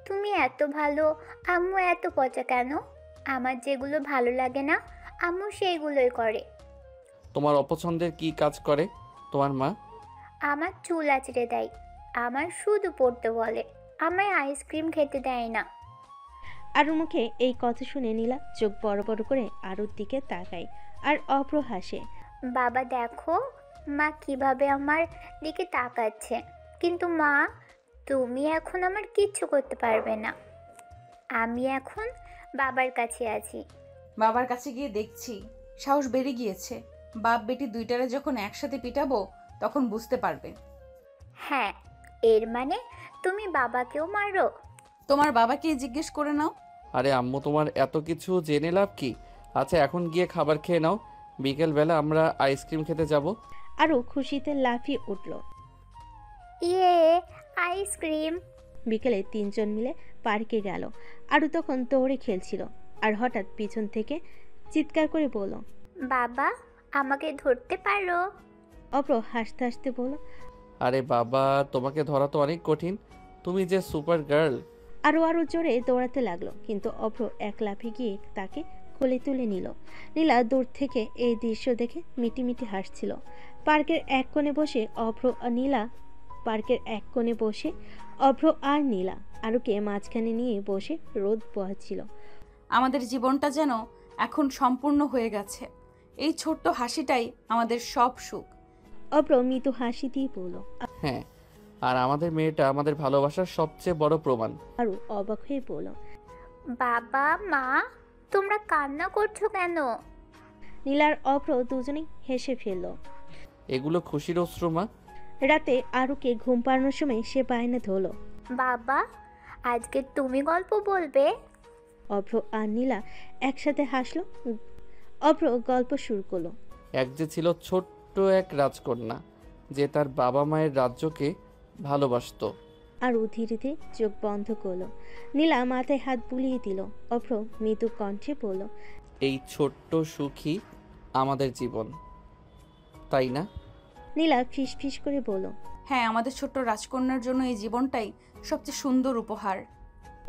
তুমি এত ভালো, আম্মু এত পচা কেন? আমার যেগুলো ভালো লাগে না আম্মু সেইগুলোই করে। তোমার অপছন্দের কি কাজ করে তোমার মা? আমার চুল আঁচড়ে দেয়, আমার শুধু পড়তে বলে, আমায় আইসক্রিম খেতে দেয় না। আরুর মুখে এই কথা শুনে নীলা চোখ বড় বড় করে আরুর দিকে তাকায়, আর অভ্র হাসে। বাবা দেখো মা কিভাবে আমার দিকে তাকাচ্ছে, কিন্তু মা তুমি এখন আমার কিচ্ছু করতে পারবে না, আমি এখন বাবার কাছে আছি। বাবার কাছে গিয়ে দেখছি সাহস বেড়ে গিয়েছে। বাপ বেটি দুইটারে যখন একসাথে পিটাবো তখন বুঝতে পারবে। হ্যাঁ, এর মানে তুমি বাবাকেও মারো? তোমার বাবাকে জিজ্ঞেস করে নাও। আরে আম্মু, তোমার এত কিছু জেনে লাভ কি? আচ্ছা এখন গিয়ে খাবার খেয়ে নাও, বিকেলবেলা আমরা আইসক্রিম খেতে যাব। আরও খুশিতে লাফিয়ে উঠল। ইয়ে, আইসক্রিম! বিকেলে তিনজন মিলে পার্কে গেল। আরও তখন দৌড়ে খেলছিল, আর হঠাৎ পিছন থেকে চিৎকার করে বলল, বাবা আমাকে ধরতে পারো? অভ্র হাসতে হাসতে বলল, আরে বাবা, তোমাকে ধরা তো অনেক কঠিন, তুমি যে সুপার গার্ল। আরও জোরে দৌড়াতে লাগলো, কিন্তু অভ্র এক লাফে গিয়ে তাকে কোলে তুলে নিল। নীলা দূর থেকে এই দৃশ্য দেখে মিটিমিটি হাসছিল। পার্কের এক কোণে বসে অভ্র আর নীলা আরুকে মাঝখানে নিয়ে বসে রোদ পোহাচ্ছিল। আমাদের জীবনটা যেন এখন সম্পূর্ণ হয়ে গেছে। এই ছোট্ট হাসিটাই আমাদের সব সুখ। অভ্র মৃদু হাসি দিয়ে বলল, হ্যাঁ, আর আমাদের মেয়েটা আমাদের ভালোবাসার সবচেয়ে বড় প্রমাণ। আরু অবাক হয়ে বলল, বাবা মা তোমরা কান্না করছো কেন? নীলার অভ্র দুজনেই হেসে ফেলল। এগুলো খুশির অশ্রু মা। রাতে আরুকে ঘুম পাড়ানোর সময় সে বায়না ধরল, বাবা আজকে তুমি গল্প বলবে? অভ্র আর নীলা একসাথে হাসলো। অভ্র গল্প শুরু করলো। এক যে ছিল ছোট্ট এক রাজকন্যা, যে তার বাবা মায়ের রাজ্যকে ভালোবাসতো। আরু ধীরে ধীরে চোখ বন্ধ করলো। নীলা মাথায় হাত বুলিয়ে দিল। অভ্র মৃদু কণ্ঠে বলল, এই ছোট্ট সুখী আমাদের জীবন, তাই না? নীলা ফিস ফিস করে বলল, হ্যাঁ, আমাদের ছোট্ট রাজকন্যার জন্য এই জীবনটাই সবচেয়ে সুন্দর উপহার।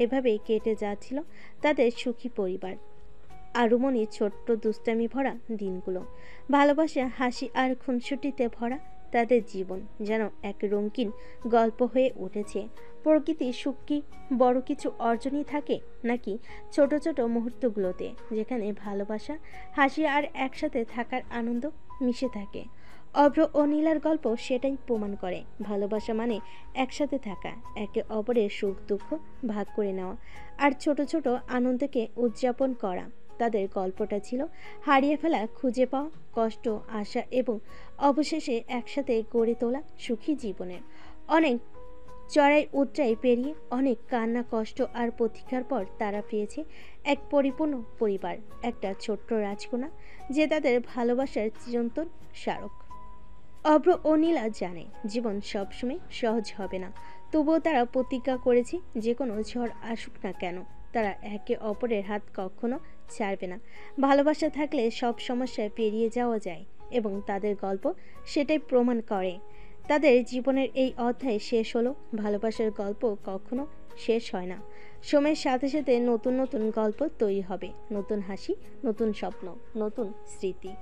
এভাবেই কেটে যাচ্ছিল তাদের সুখী পরিবার। আরুমনির ছোট্ট দুষ্টামি ভরা দিনগুলো, ভালোবাসা, হাসি আর খুনসুটিতে ভরা তাদের জীবন যেন এক রঙিন গল্প হয়ে উঠেছে। প্রকৃতির সুখ কি বড় কিছু অর্জনই থাকে, নাকি ছোট ছোট মুহূর্তগুলোতে যেখানে ভালোবাসা, হাসি আর একসাথে থাকার আনন্দ মিশে থাকে? অভ্র ও নীলার গল্প সেটাই প্রমাণ করে। ভালোবাসা মানে একসাথে থাকা, একে অপরের সুখ দুঃখ ভাগ করে নেওয়া, আর ছোট ছোট আনন্দকে উদযাপন করা। তাদের গল্পটা ছিল হারিয়ে ফেলা, খুঁজে পাওয়া, কষ্ট, আশা এবং অবশেষে একসাথে গড়ে তোলা সুখী জীবনের। অনেক চড়াই উতরাই পেরিয়ে, অনেক কান্না, কষ্ট আর প্রতীক্ষার পর তারা পেয়েছে এক পরিপূর্ণ পরিবার, একটা ছোট্ট রাজকন্যা যে তাদের ভালোবাসার চিরন্তন স্মারক। অভ্র ও নীলা জানে জীবন সবসময় সহজ হবে না, তবুও তারা প্রতিজ্ঞা করেছে যে কোনো ঝড় আসুক না কেন তারা একে অপরের হাত কখনো ছাড়বে না। ভালোবাসা থাকলে সব সমস্যায় পেরিয়ে যাওয়া যায়, এবং তাদের গল্প সেটাই প্রমাণ করে। তাদের জীবনের এই অধ্যায় শেষ হলো, ভালোবাসার গল্প কখনো শেষ হয় না। সময়ের সাথে সাথে নতুন নতুন গল্প তৈরি হবে, নতুন হাসি, নতুন স্বপ্ন, নতুন স্মৃতি।